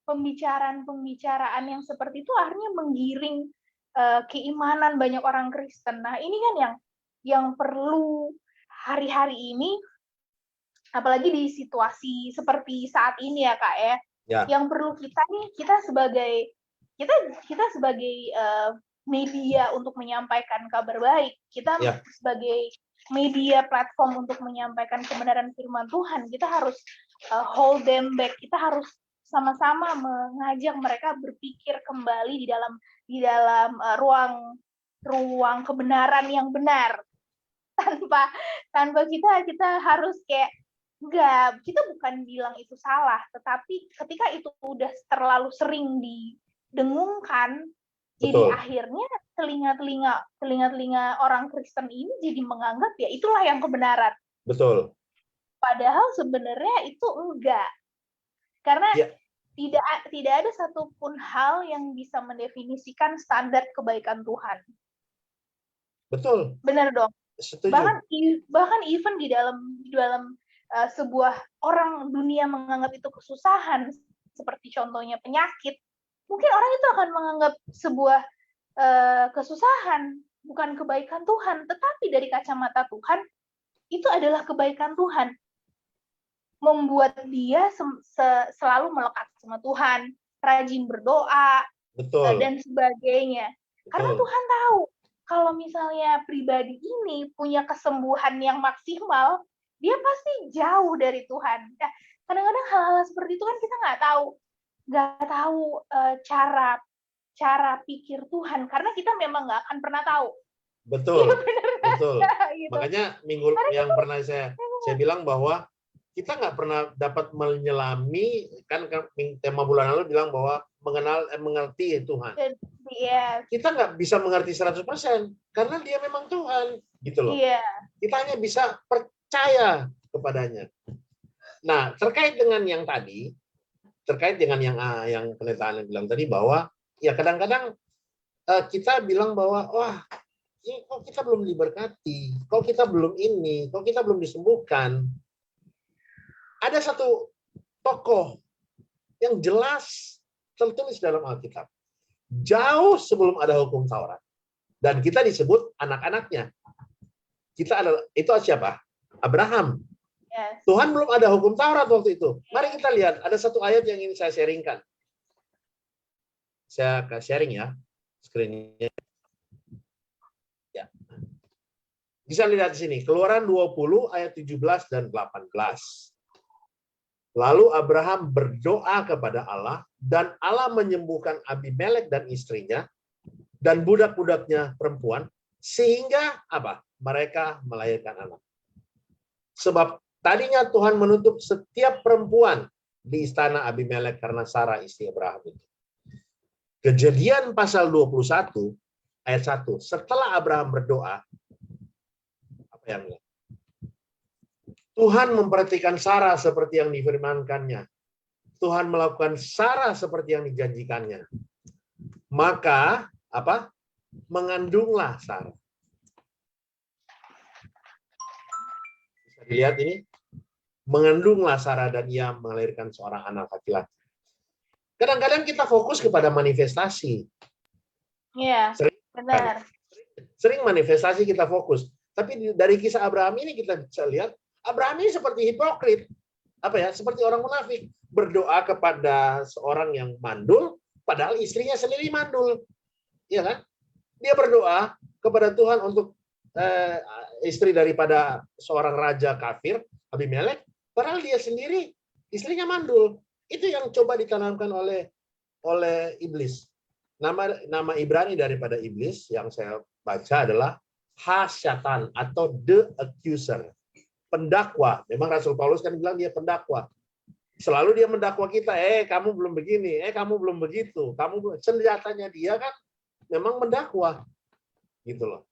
pembicaraan yang seperti itu akhirnya menggiring keimanan banyak orang Kristen. Nah, ini kan yang perlu hari-hari ini, apalagi di situasi seperti saat ini ya Kak ya. Yang perlu kita sebagai media untuk menyampaikan kabar baik, kita sebagai media platform untuk menyampaikan kebenaran firman Tuhan, kita harus hold them back, kita harus sama-sama mengajak mereka berpikir kembali di dalam ruang kebenaran yang benar, tanpa kita harus kayak enggak, kita bukan bilang itu salah, tetapi ketika itu udah terlalu sering didengungkan, jadi akhirnya telinga orang Kristen ini jadi menganggap ya itulah yang kebenaran. Betul. Padahal sebenarnya itu enggak. Karena tidak ada satupun hal yang bisa mendefinisikan standar kebaikan Tuhan. Betul. Benar dong. Setuju. Bahkan even di dalam sebuah orang dunia menganggap itu kesusahan, seperti contohnya penyakit, mungkin orang itu akan menganggap sebuah kesusahan, bukan kebaikan Tuhan, tetapi dari kacamata Tuhan itu adalah kebaikan Tuhan. Membuat dia selalu melekat sama Tuhan, rajin berdoa, dan sebagainya. Karena Tuhan tahu kalau misalnya pribadi ini punya kesembuhan yang maksimal, dia pasti jauh dari Tuhan. Nah, kadang-kadang hal-hal seperti itu kan kita nggak tahu cara pikir Tuhan, karena kita memang nggak akan pernah tahu. Betul, betul. Gitu. Makanya minggu yang pernah saya bilang bahwa kita nggak pernah dapat menyelami, kan tema bulan lalu bilang bahwa mengerti Tuhan. Kita nggak bisa mengerti 100% karena dia memang Tuhan, gitu loh. Kita hanya bisa percaya kepadanya. Nah, terkait dengan yang pendeta Alen bilang tadi, bahwa ya kadang-kadang kita bilang bahwa wah, kok kita belum diberkati, kok kita belum ini, kok kita belum disembuhkan. Ada satu tokoh yang jelas tertulis dalam Alkitab. Jauh sebelum ada hukum Taurat. Dan kita disebut anak-anaknya. Itu siapa? Abraham. Yes. Tuhan belum ada hukum Taurat waktu itu. Mari kita lihat, ada satu ayat yang ingin saya sharingkan. Saya akan sharing ya, screen-nya. Ya. Bisa lihat di sini, Keluaran 20 ayat 17 dan 18. Lalu Abraham berdoa kepada Allah, dan Allah menyembuhkan Abimelek dan istrinya, dan budak-budaknya perempuan, sehingga apa? Mereka melahirkan anak. Sebab tadinya Tuhan menutup setiap perempuan di istana Abimelek karena Sarah istri Abraham itu. Kejadian pasal 21 ayat 1. Setelah Abraham berdoa, apa yang Tuhan memperhatikan Sarah seperti yang difirmankannya. Tuhan melakukan Sarah seperti yang dijanjikannya, maka apa? Mengandunglah Sarah. Bisa dilihat ini, mengandunglah Sarah dan ia melahirkan seorang anak laki-laki. Kadang-kadang kita fokus kepada manifestasi. Iya, benar. Sering manifestasi kita fokus. Tapi dari kisah Abraham ini kita bisa lihat, Abraham ini seperti hipokrit. Apa ya? Seperti orang munafik. Berdoa kepada seorang yang mandul, padahal istrinya sendiri mandul. Iya kan? Dia berdoa kepada Tuhan untuk istri daripada seorang raja kafir, Abimelek, padahal dia sendiri istrinya mandul. Itu yang coba ditanamkan oleh iblis. Nama Ibrani daripada iblis yang saya baca adalah Hasyatan atau the accuser. Pendakwa. Memang Rasul Paulus kan bilang dia pendakwa. Selalu dia mendakwa kita, kamu belum begini, kamu belum begitu. Senjatanya dia kan memang mendakwa. Gitu loh.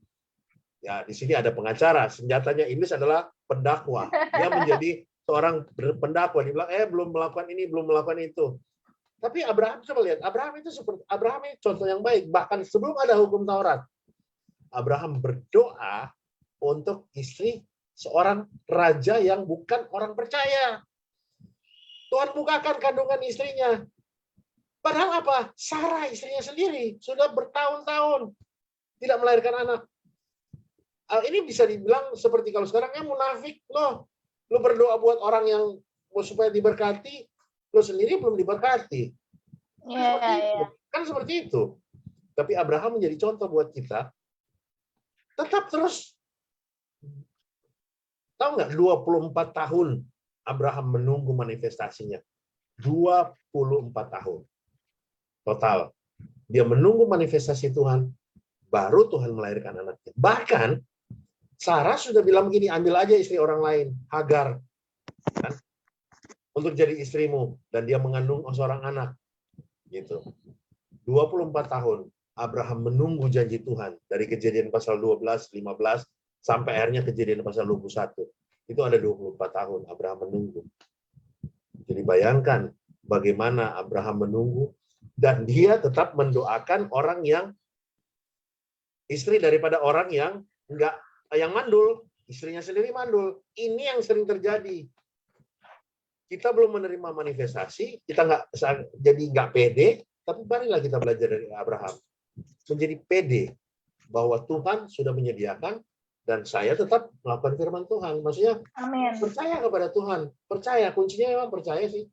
Ya, di sini ada pengacara. Senjatanya iblis adalah pendakwa. Dia menjadi seorang pendakwa. Dia bilang, belum melakukan ini, belum melakukan itu. Tapi Abraham, coba lihat, Abraham ini contoh yang baik. Bahkan sebelum ada hukum Taurat, Abraham berdoa untuk istri seorang raja yang bukan orang percaya. Tuhan bukakan kandungan istrinya. Padahal apa? Sarah istrinya sendiri sudah bertahun-tahun tidak melahirkan anak. Ini bisa dibilang seperti kalau sekarang munafik loh. Lu berdoa buat orang yang supaya diberkati, lu sendiri belum diberkati. Kan seperti itu. Tapi Abraham menjadi contoh buat kita. Tetap terus. Tahu nggak 24 tahun Abraham menunggu manifestasinya. 24 tahun. Total. Dia menunggu manifestasi Tuhan, baru Tuhan melahirkan anaknya. Bahkan Sarah sudah bilang begini, ambil aja istri orang lain, Hagar, kan? Untuk jadi istrimu, dan dia mengandung seorang anak. Gitu. 24 tahun Abraham menunggu janji Tuhan dari Kejadian pasal 12, 15 sampai akhirnya Kejadian pasal 21. Itu ada 24 tahun Abraham menunggu. Jadi bayangkan bagaimana Abraham menunggu dan dia tetap mendoakan orang yang istri daripada orang yang mandul, istrinya sendiri mandul. Ini yang sering terjadi. Kita belum menerima manifestasi, kita nggak pede, tapi marilah kita belajar dari Abraham. Menjadi pede bahwa Tuhan sudah menyediakan dan saya tetap melakukan firman Tuhan. Maksudnya, amin. Percaya kepada Tuhan. Percaya, kuncinya memang percaya sih.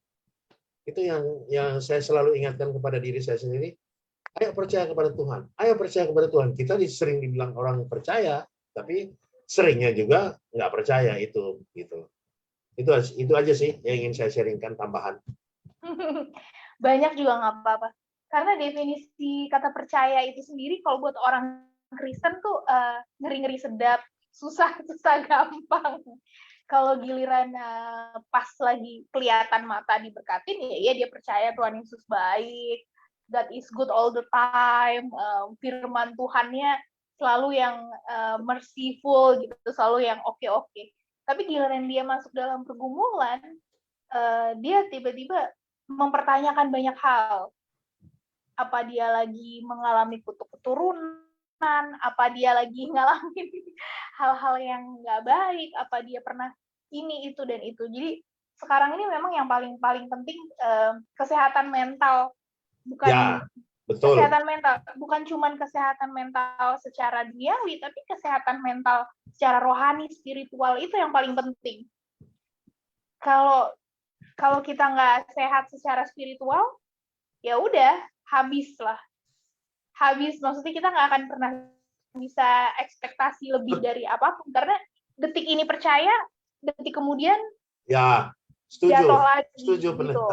Itu yang saya selalu ingatkan kepada diri saya sendiri. Ayo percaya kepada Tuhan. Ayo percaya kepada Tuhan. Kita sering dibilang orang percaya, tapi seringnya juga nggak percaya itu. Gitu. Itu aja sih yang ingin saya sharingkan tambahan. Banyak juga nggak apa-apa. Karena definisi kata percaya itu sendiri kalau buat orang Kristen tuh ngeri-ngeri sedap, susah-susah gampang. Kalau giliran pas lagi kelihatan mata diberkatin, ya dia percaya Tuhan Yesus baik, God is good all the time, firman Tuhannya selalu yang merciful gitu, selalu yang oke. Tapi giliran dia masuk dalam pergumulan, dia tiba-tiba mempertanyakan banyak hal. Apa dia lagi mengalami kutuk keturunan, apa dia lagi ngalamin hal-hal yang nggak baik, apa dia pernah ini, itu, dan itu. Jadi sekarang ini memang yang paling penting kesehatan mental. Bukan betul. Kesehatan mental, bukan cuma kesehatan mental secara duniawi, tapi kesehatan mental secara rohani, spiritual, itu yang paling penting. Kalau kita nggak sehat secara spiritual, ya udah, habis. Maksudnya kita nggak akan pernah bisa ekspektasi lebih dari apapun, karena detik ini percaya, detik kemudian ya jatuh lagi. Setuju, gitu.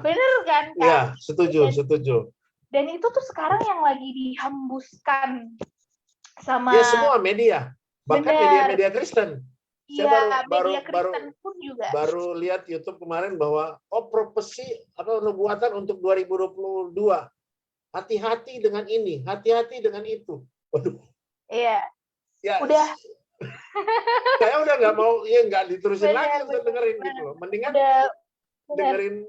Bener kan? Ya, setuju. Dan itu tuh sekarang yang lagi dihembuskan sama semua media, bahkan media Kristen. Iya, media Kristen pun juga. Baru lihat YouTube kemarin bahwa profesi atau nubuatan untuk 2022. Hati-hati dengan ini, hati-hati dengan itu. Waduh. Iya. Ya, udah. Saya udah nggak mau, nggak diterusin lagi untuk dengerin gitu loh. Mendingan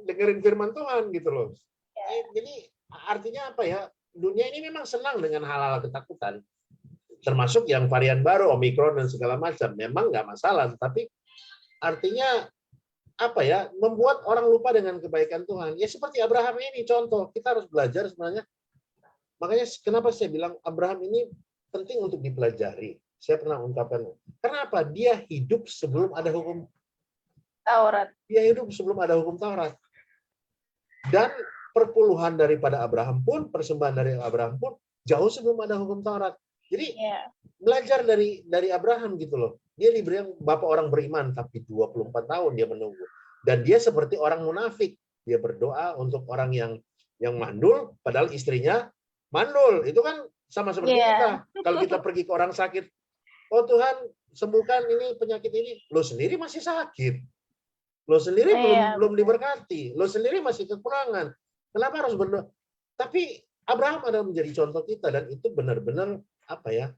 dengerin firman Tuhan gitu loh. Ya. Jadi artinya apa ya? Dunia ini memang senang dengan hal-hal ketakutan, termasuk yang varian baru, Omikron dan segala macam. Memang nggak masalah, tetapi artinya apa ya? Membuat orang lupa dengan kebaikan Tuhan. Ya seperti Abraham ini contoh, kita harus belajar sebenarnya. Makanya kenapa saya bilang Abraham ini penting untuk dipelajari. Saya pernah ungkapkan. Kenapa? Dia hidup sebelum ada hukum Taurat. Dia hidup sebelum ada hukum Taurat. Dan perpuluhan daripada Abraham pun, persembahan dari Abraham pun jauh sebelum ada hukum Taurat. Jadi belajar dari Abraham gitu loh. Dia diberi bapak orang beriman, tapi 24 tahun dia menunggu. Dan dia seperti orang munafik. Dia berdoa untuk orang yang mandul, padahal istrinya mandul. Itu kan sama seperti kita. Kalau kita pergi ke orang sakit, oh Tuhan sembuhkan ini penyakit ini, lo sendiri masih sakit. Lo sendiri belum diberkati, lo sendiri masih kekurangan. Kenapa harus berdoa? Tapi Abraham adalah menjadi contoh kita, dan itu benar-benar apa ya,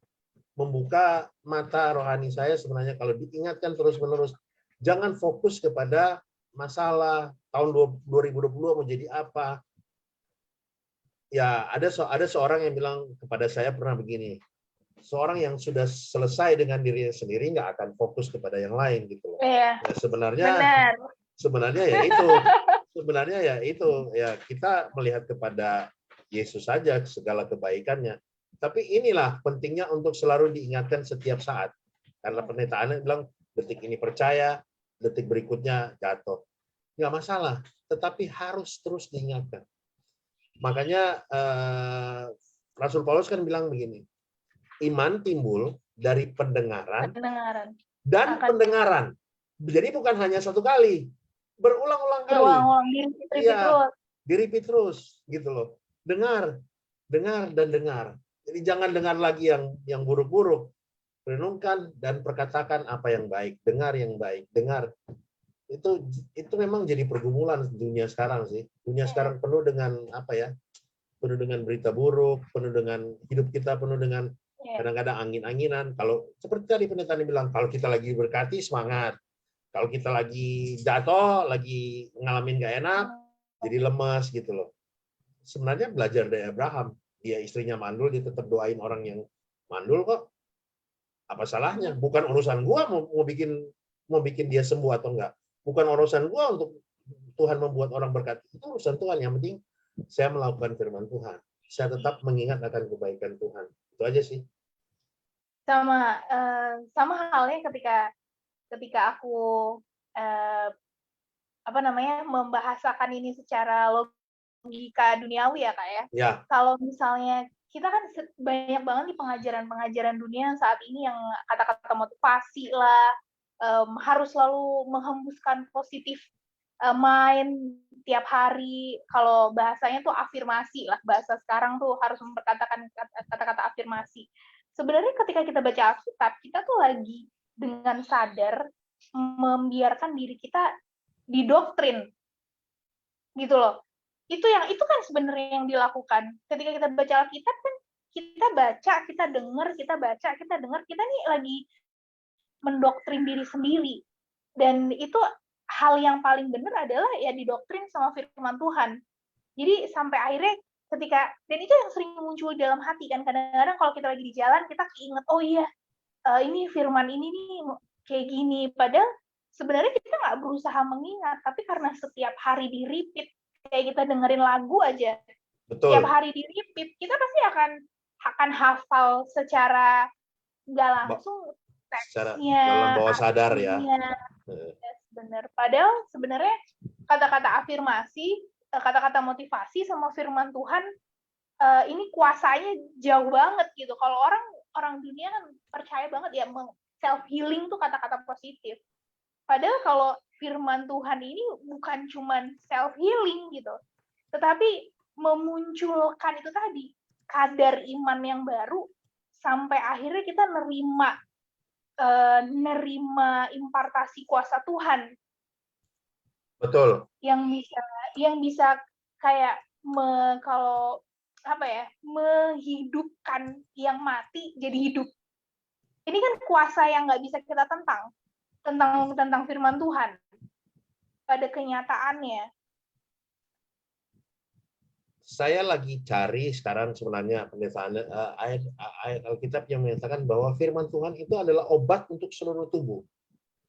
membuka mata rohani saya sebenarnya kalau diingatkan terus-menerus. Jangan fokus kepada masalah tahun 2020 mau jadi apa. Ya ada seorang yang bilang kepada saya pernah begini, seorang yang sudah selesai dengan dirinya sendiri nggak akan fokus kepada yang lain gitu loh. Nah, sebenarnya ya itu ya kita melihat kepada Yesus saja segala kebaikannya. Tapi inilah pentingnya untuk selalu diingatkan setiap saat. Karena pendetaannya bilang detik ini percaya, detik berikutnya jatuh. Nggak masalah, tetapi harus terus diingatkan. Makanya Rasul Paulus kan bilang begini, iman timbul dari pendengaran. Dan pendengaran. Jadi bukan hanya satu kali, berulang-ulang kali. Di-repeat terus gitu loh. Dengar dan dengar. Jadi jangan dengar lagi yang buruk-buruk. Renungkan dan perkatakan apa yang baik. Dengar yang baik. Dengar. Itu memang jadi pergumulan dunia sekarang sih. Dunia sekarang penuh dengan apa ya? Penuh dengan berita buruk, penuh dengan hidup kita penuh dengan kadang-kadang angin-anginan. Kalau seperti tadi pendeta bilang, kalau kita lagi berkati semangat. Kalau kita lagi jatuh, lagi ngalamin gak enak, jadi lemas gitu loh. Sebenarnya belajar dari Abraham, dia istrinya mandul, dia tetap doain orang yang mandul kok. Apa salahnya? Bukan urusan gua mau bikin dia sembuh atau enggak. Bukan urusan gua untuk Tuhan membuat orang berkati. Itu urusan Tuhan. Yang penting saya melakukan firman Tuhan. Saya tetap mengingat akan kebaikan Tuhan. Itu aja sih. Sama halnya ketika aku membahasakan ini secara logika duniawi ya Kak ya. Kalau misalnya kita kan banyak banget di pengajaran dunia saat ini yang kata-kata motivasi lah, harus selalu menghembuskan positif mind tiap hari. Kalau bahasanya tuh afirmasi lah, bahasa sekarang tuh harus memperkatakan kata-kata afirmasi. Sebenarnya ketika kita baca Alkitab, kita tuh lagi dengan sadar membiarkan diri kita didoktrin gitu loh. Itu kan sebenarnya yang dilakukan. Ketika kita baca Alkitab kan kita baca, kita dengar, kita nih lagi mendoktrin diri sendiri. Dan itu hal yang paling benar adalah ya didoktrin sama firman Tuhan. Jadi sampai akhirnya dan itu yang sering muncul dalam hati kan, kadang-kadang kalau kita lagi di jalan kita keinget, oh iya ini firman ini nih kayak gini, padahal sebenarnya kita nggak berusaha mengingat, tapi karena setiap hari di-repeat, kayak kita dengerin lagu aja, setiap hari di-repeat, kita pasti akan hafal secara nggak langsung teksnya, dalam bawah sadar ya. Bener. Padahal sebenarnya kata-kata afirmasi, kata-kata motivasi sama firman Tuhan ini kuasanya jauh banget gitu. Kalau orang dunia kan percaya banget ya self healing tuh kata-kata positif. Padahal kalau firman Tuhan ini bukan cuman self healing gitu, tetapi memunculkan itu tadi kadar iman yang baru sampai akhirnya kita nerima impartasi kuasa Tuhan. Betul. Yang bisa kayak menghidupkan yang mati jadi hidup. Ini kan kuasa yang nggak bisa kita tentang firman Tuhan. pada kenyataannya. Saya lagi cari sekarang sebenarnya pendetaan ayat Alkitab yang menyatakan bahwa firman Tuhan itu adalah obat untuk seluruh tubuh.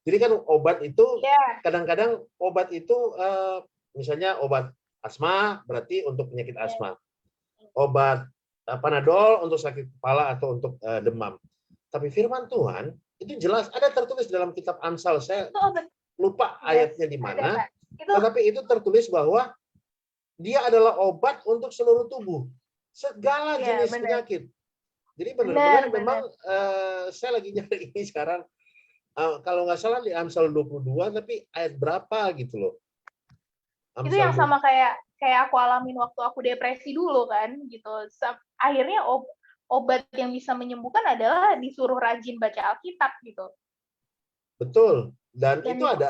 Jadi kan obat itu Ya, kadang-kadang obat itu misalnya obat asma berarti untuk penyakit asma. Obat Panadol untuk sakit kepala atau untuk demam. Tapi firman Tuhan itu jelas ada tertulis dalam kitab Amsal. Saya itu obat. lupa ayatnya di mana. Itu Tetapi itu tertulis bahwa dia adalah obat untuk seluruh tubuh. Segala ya, jenis benar. penyakit. Jadi Benar, benar-benar memang saya lagi nyari ini sekarang. Kalau nggak salah di Amsal 22, tapi ayat berapa gitu loh. Itu yang Amsal sama kayak aku alamin waktu aku depresi dulu kan gitu. Akhirnya obat yang bisa menyembuhkan adalah disuruh rajin baca Alkitab gitu. betul. Dan Dan itu ada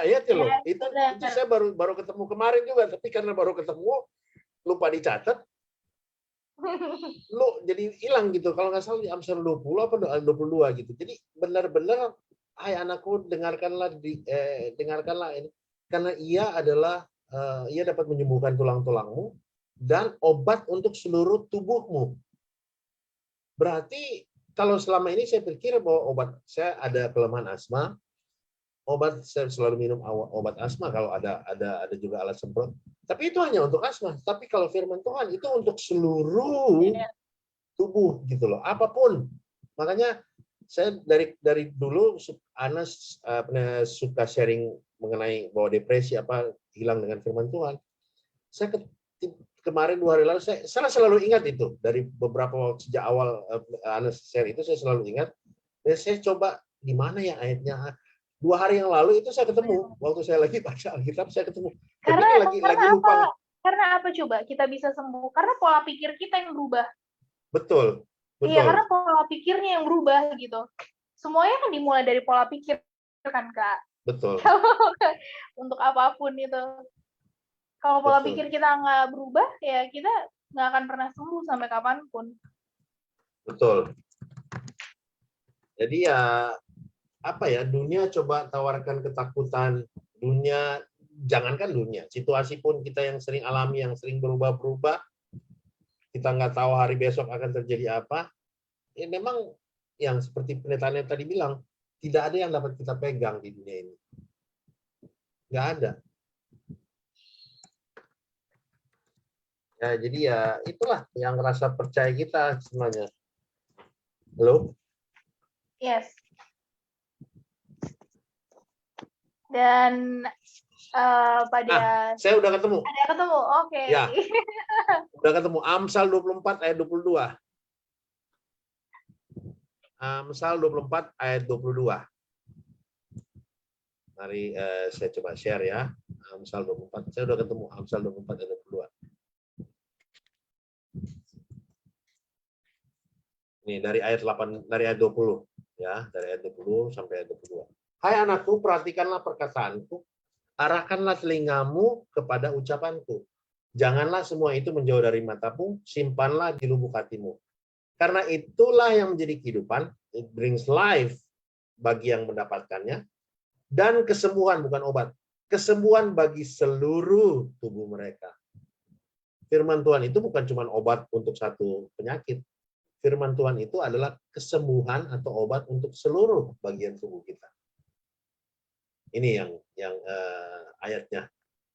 ayatnya loh. ya, Itu benar. saya baru ketemu kemarin juga, tapi karena baru ketemu lupa dicatat, lu jadi hilang gitu. Kalau nggak salah di Amsal 20 apa 22 gitu. Jadi benar-benar hai anakku dengarkanlah dengarkanlah ini karena ia adalah ia dapat menyembuhkan tulang-tulangmu dan obat untuk seluruh tubuhmu. Berarti kalau selama ini saya pikir bahwa obat saya ada kelemahan asma, obat saya selalu minum obat asma kalau ada juga alat semprot. Tapi itu hanya untuk asma. Tapi kalau firman Tuhan itu untuk seluruh tubuh gitu loh, apapun. Makanya saya dari dulu Anas suka sharing mengenai bahwa depresi apa hilang dengan firman Tuhan. Saya kemarin 2 hari lalu saya selalu ingat itu dari beberapa sejak awal Anas share itu saya selalu ingat. Dan saya coba di mana ya ayatnya. 2 hari yang lalu itu saya ketemu waktu saya lagi baca Alkitab saya ketemu. Tapi ini lagi lupa. Karena apa coba kita bisa sembuh? Karena pola pikir kita yang berubah. Betul. Iya, karena pola pikirnya yang berubah gitu. Semuanya kan dimulai dari pola pikir kan, Kak. Betul. Untuk apapun itu. Kalau pola pikir kita nggak berubah, ya kita nggak akan pernah sembuh sampai kapanpun. Betul. Jadi ya apa ya, dunia coba tawarkan ketakutan, dunia jangankan dunia, situasi pun kita yang sering alami, yang sering berubah-berubah, kita nggak tahu hari besok akan terjadi apa. Ya memang yang seperti pendetanya tadi bilang, tidak ada yang dapat kita pegang di dunia ini. Nggak ada. Ya, jadi ya itulah yang rasa percaya kita sebenarnya. Halo? Yes. Dan pada saya udah ketemu. Ada ketemu. Oke. Ya. Udah ketemu Amsal 24 ayat 22. Amsal 24 ayat 22. Mari saya coba share ya. Amsal 24. Saya udah ketemu Amsal 24 ayat 22. Nih dari ayat 8 dari ayat 20 ya, dari ayat 20 sampai ayat 22. Hai anakku, perhatikanlah perkataanku, arahkanlah telingamu kepada ucapanku. Janganlah semua itu menjauh dari matamu, simpanlah di lubuk hatimu. Karena itulah yang menjadi kehidupan, it brings life bagi yang mendapatkannya, dan kesembuhan, bukan obat, kesembuhan bagi seluruh tubuh mereka. Firman Tuhan itu bukan cuma obat untuk satu penyakit. Firman Tuhan itu adalah kesembuhan atau obat untuk seluruh bagian tubuh kita. Ini yang ayatnya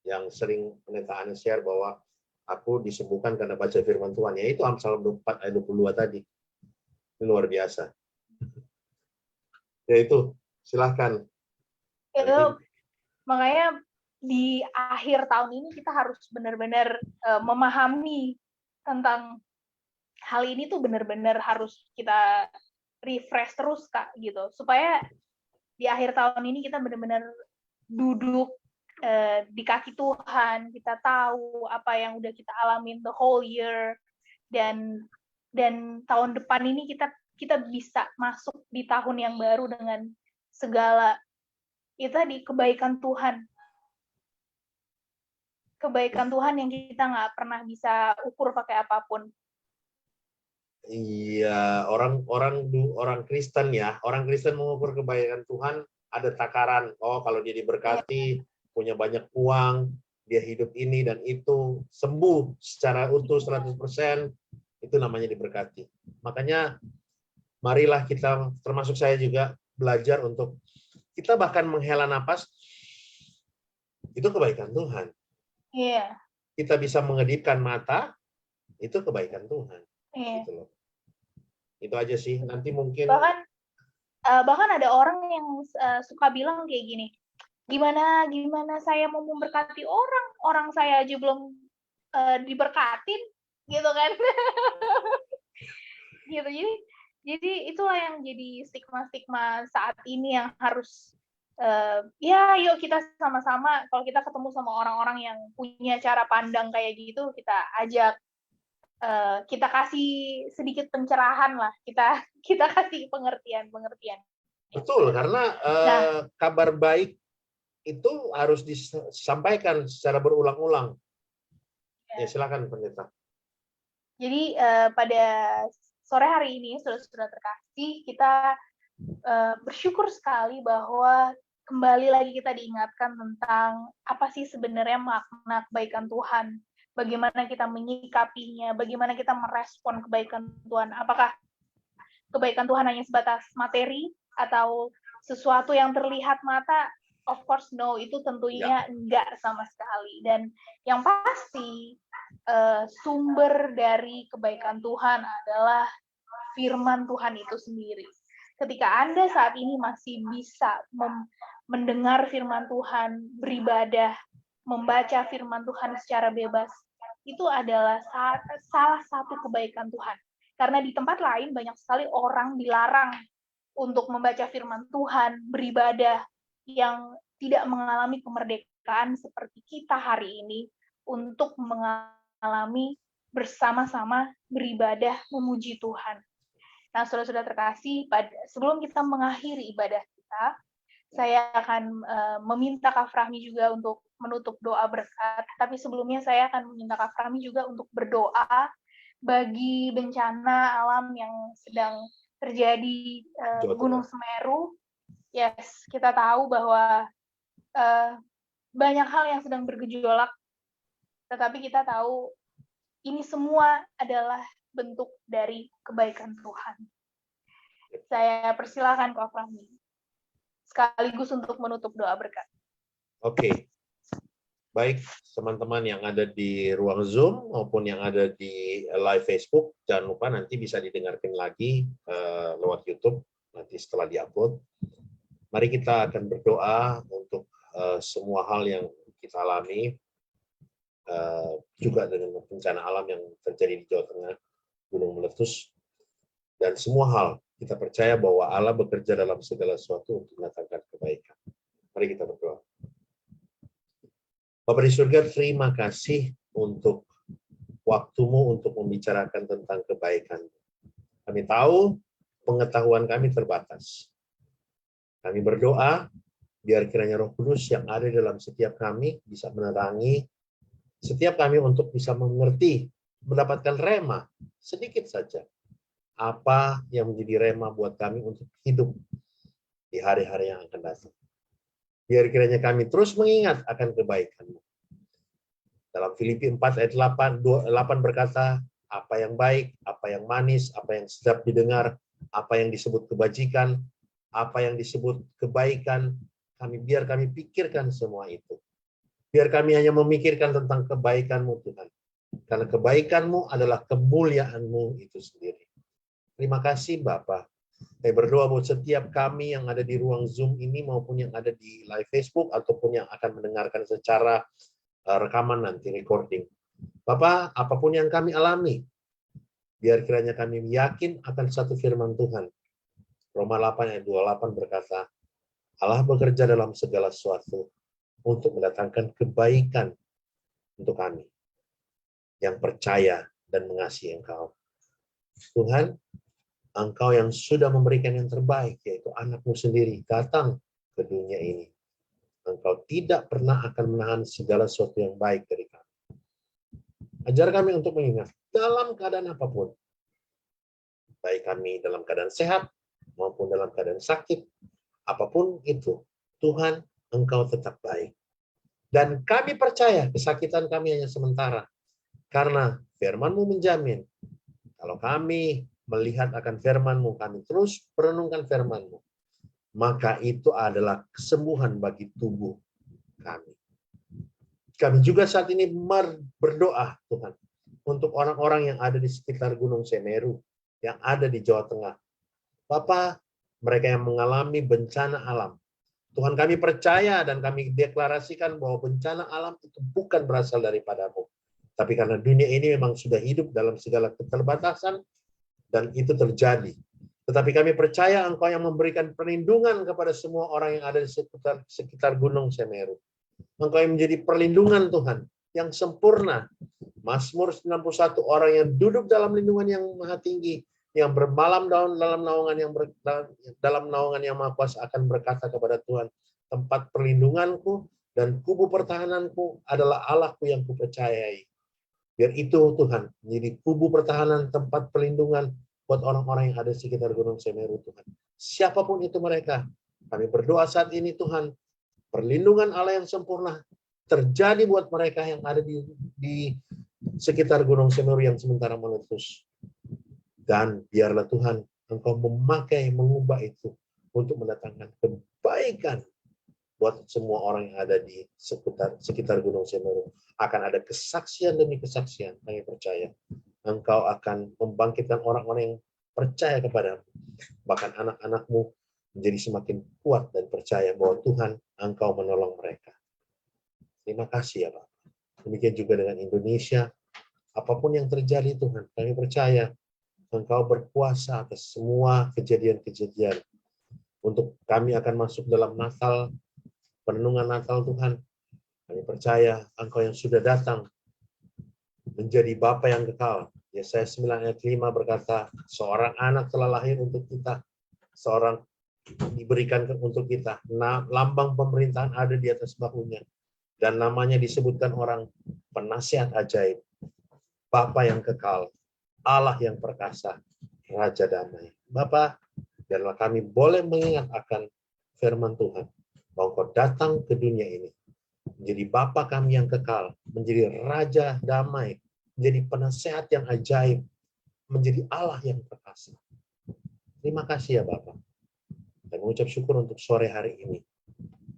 yang sering pendeta Anies share bahwa aku disembuhkan karena baca firman Tuhan. Yaitu Amsal 24 ayat 22 tadi. Ini luar biasa. Ya itu, silahkan. Itu makanya di akhir tahun ini kita harus benar-benar memahami tentang hal ini tuh benar-benar harus kita refresh terus, Kak, gitu. Supaya di akhir tahun ini kita benar-benar duduk di kaki Tuhan, kita tahu apa yang udah kita alamin the whole year, dan tahun depan ini kita bisa masuk di tahun yang baru dengan segala itu di kebaikan Tuhan. Kebaikan Tuhan yang kita nggak pernah bisa ukur pakai apapun. Iya, orang Kristen ya, orang Kristen mengukur kebaikan Tuhan ada takaran. Oh, kalau dia diberkati, punya banyak uang, dia hidup ini dan itu, sembuh secara utuh 100%, itu namanya diberkati. Makanya marilah kita, termasuk saya juga, belajar untuk kita bahkan menghela napas, itu kebaikan Tuhan. Iya. Kita bisa mengedipkan mata, itu kebaikan Tuhan. Iya. Gitu loh. Itu aja sih. Nanti mungkin Bahkan ada orang yang suka bilang kayak gini, gimana saya mau memberkati orang saya aja belum diberkatin, gitu kan. Gitu. Jadi itulah yang jadi stigma saat ini yang harus ya yuk kita sama-sama, kalau kita ketemu sama orang-orang yang punya cara pandang kayak gitu, kita ajak, kita kasih sedikit pencerahan lah, kita kasih pengertian. betul, karena Nah, kabar baik itu harus disampaikan secara berulang-ulang. Ya, silakan Pendeta. jadi pada sore hari ini, saudara-saudara terkasih, kita bersyukur sekali bahwa kembali lagi kita diingatkan tentang apa sih sebenarnya makna kebaikan Tuhan, bagaimana kita menyikapinya, bagaimana kita merespon kebaikan Tuhan. Apakah kebaikan Tuhan hanya sebatas materi atau sesuatu yang terlihat mata? Of course no, itu tentunya enggak sama sekali. Dan yang pasti sumber dari kebaikan Tuhan adalah firman Tuhan itu sendiri. Ketika Anda saat ini masih bisa mendengar firman Tuhan, beribadah, membaca firman Tuhan secara bebas, itu adalah salah satu kebaikan Tuhan. Karena di tempat lain banyak sekali orang dilarang untuk membaca firman Tuhan, beribadah, yang tidak mengalami kemerdekaan seperti kita hari ini untuk mengalami bersama-sama beribadah memuji Tuhan. Nah, saudara-saudara terkasih, sebelum kita mengakhiri ibadah kita, saya akan meminta Kak Fahmi juga untuk menutup doa berkat. Tapi sebelumnya saya akan meminta Kak Fahmi juga untuk berdoa bagi bencana alam yang sedang terjadi Gunung Semeru. Yes, kita tahu bahwa banyak hal yang sedang bergejolak, tetapi kita tahu ini semua adalah bentuk dari kebaikan Tuhan. Saya persilakan Kak Fahmi, sekaligus untuk menutup doa berkat. Oke. Baik, teman-teman yang ada di ruang Zoom maupun yang ada di live Facebook, jangan lupa nanti bisa didengarkan lagi lewat YouTube nanti setelah diupload. Mari kita akan berdoa untuk semua hal yang kita alami, juga dengan bencana alam yang terjadi di Jawa Tengah, gunung meletus, dan semua hal kita percaya bahwa Allah bekerja dalam segala sesuatu untuk mendatangkan kebaikan. Mari kita berdoa. Bapa di surga, terima kasih untuk waktumu untuk membicarakan tentang kebaikan. Kami tahu pengetahuan kami terbatas. Kami berdoa, biar kiranya Roh Kudus yang ada dalam setiap kami bisa menerangi setiap kami untuk bisa mengerti, mendapatkan rema sedikit saja. Apa yang menjadi rema buat kami untuk hidup di hari-hari yang akan datang. Biar kiranya kami terus mengingat akan kebaikan-Mu. Dalam Filipi 4 ayat 8 berkata, apa yang baik, apa yang manis, apa yang sedap didengar, apa yang disebut kebajikan, apa yang disebut kebaikan, biar kami pikirkan semua itu. Biar kami hanya memikirkan tentang kebaikan-Mu, Tuhan. Karena kebaikan-Mu adalah kemuliaan-Mu itu sendiri. Terima kasih, Bapak. Saya berdoa buat setiap kami yang ada di ruang Zoom ini maupun yang ada di live Facebook ataupun yang akan mendengarkan secara rekaman nanti, recording. Bapak, apapun yang kami alami, biar kiranya kami yakin akan satu firman Tuhan. Roma 8 ayat 28 berkata, Allah bekerja dalam segala sesuatu untuk mendatangkan kebaikan untuk kami yang percaya dan mengasihi Engkau. Tuhan, Engkau yang sudah memberikan yang terbaik, yaitu anak-Mu sendiri, datang ke dunia ini. Engkau tidak pernah akan menahan segala sesuatu yang baik dari kami. Ajar kami untuk mengingat, dalam keadaan apapun, baik kami dalam keadaan sehat, maupun dalam keadaan sakit, apapun itu, Tuhan, Engkau tetap baik. Dan kami percaya kesakitan kami hanya sementara. Karena firman-Mu menjamin, kalau kami melihat akan firman-Mu, kami terus merenungkan firman-Mu, maka itu adalah kesembuhan bagi tubuh kami. Kami juga saat ini berdoa, Tuhan, untuk orang-orang yang ada di sekitar Gunung Semeru, yang ada di Jawa Tengah. Bapa, mereka yang mengalami bencana alam. Tuhan, kami percaya dan kami deklarasikan bahwa bencana alam itu bukan berasal daripada-Mu. Tapi karena dunia ini memang sudah hidup dalam segala keterbatasan, dan itu terjadi. Tetapi kami percaya Engkau yang memberikan perlindungan kepada semua orang yang ada di sekitar Gunung Semeru. Engkau yang menjadi perlindungan Tuhan, yang sempurna. Mazmur 91, orang yang duduk dalam lindungan yang maha tinggi, yang bermalam dalam naungan yang maha kuasa akan berkata kepada Tuhan, tempat perlindunganku dan kubu pertahananku adalah Allahku yang kupercayai. Biar itu Tuhan menjadi kubu pertahanan, tempat perlindungan buat orang-orang yang ada di sekitar Gunung Semeru Tuhan. Siapapun itu mereka, kami berdoa saat ini Tuhan, perlindungan Allah yang sempurna terjadi buat mereka yang ada di sekitar Gunung Semeru yang sementara meletus. Dan biarlah Tuhan Engkau mengubah itu untuk mendatangkan kebaikan buat semua orang yang ada di sekitar Gunung Semeru. Akan ada kesaksian demi kesaksian. Kami percaya Engkau akan membangkitkan orang-orang yang percaya kepadamu. Bahkan anak-anak-Mu menjadi semakin kuat dan percaya bahwa Tuhan Engkau menolong mereka. Terima kasih ya Pak. Demikian juga dengan Indonesia. Apapun yang terjadi Tuhan, kami percaya Engkau berkuasa atas semua kejadian-kejadian. Untuk kami akan masuk dalam Natal, perenungan Natal Tuhan. Kami percaya Engkau yang sudah datang menjadi Bapa yang kekal. Yesaya 9 ayat 5 berkata, seorang anak telah lahir untuk kita, seorang diberikan untuk kita. Lambang pemerintahan ada di atas bahunya. Dan namanya disebutkan orang penasihat ajaib, Bapa yang kekal, Allah yang perkasa, Raja damai. Bapa, biarlah kami boleh mengingat akan firman Tuhan, bahwa Engkau datang ke dunia ini, menjadi Bapa kami yang kekal, menjadi Raja damai, menjadi penasehat yang ajaib, menjadi Allah yang perkasa. Terima kasih ya Bapa. Kami mengucap syukur untuk sore hari ini.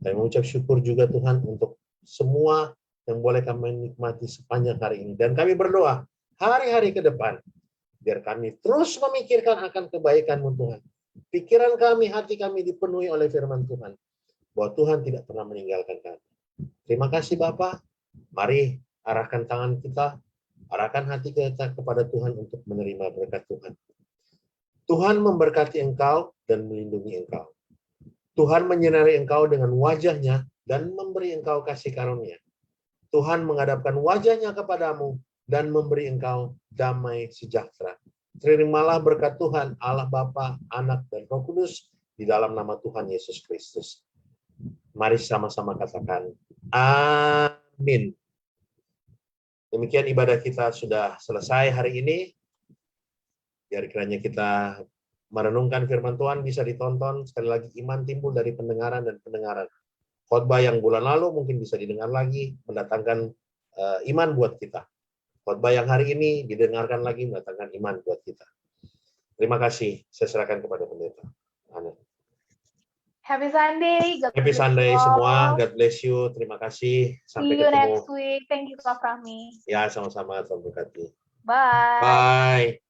Kami mengucap syukur juga Tuhan untuk semua yang boleh kami nikmati sepanjang hari ini. Dan kami berdoa hari-hari ke depan, biar kami terus memikirkan akan kebaikan-Mu Tuhan. Pikiran kami, hati kami dipenuhi oleh firman Tuhan, bahwa Tuhan tidak pernah meninggalkan kami. Terima kasih Bapa. Mari arahkan tangan kita, arahkan hati kita kepada Tuhan untuk menerima berkat Tuhan. Tuhan memberkati engkau dan melindungi engkau. Tuhan menyinari engkau dengan wajah-Nya dan memberi engkau kasih karunia. Tuhan menghadapkan wajah-Nya kepadamu dan memberi engkau damai sejahtera. Terimalah berkat Tuhan, Allah Bapa, Anak, dan Roh Kudus, di dalam nama Tuhan Yesus Kristus. Mari sama-sama katakan, amin. Demikian ibadah kita sudah selesai hari ini. Biar kiranya kita merenungkan firman Tuhan bisa ditonton. Sekali lagi, iman timbul dari pendengaran dan pendengaran. Khotbah yang bulan lalu mungkin bisa didengar lagi, mendatangkan iman buat kita. Khotbah yang hari ini didengarkan lagi, mendatangkan iman buat kita. Terima kasih. Saya serahkan kepada pendeta. Amin. Happy Sunday. Happy Sunday semua. God bless you. Terima kasih. Sampai See you ketemu. next week. Thank you Kak Fahmi. Ya, sama-sama. Tuhan berkati. Bye. Bye.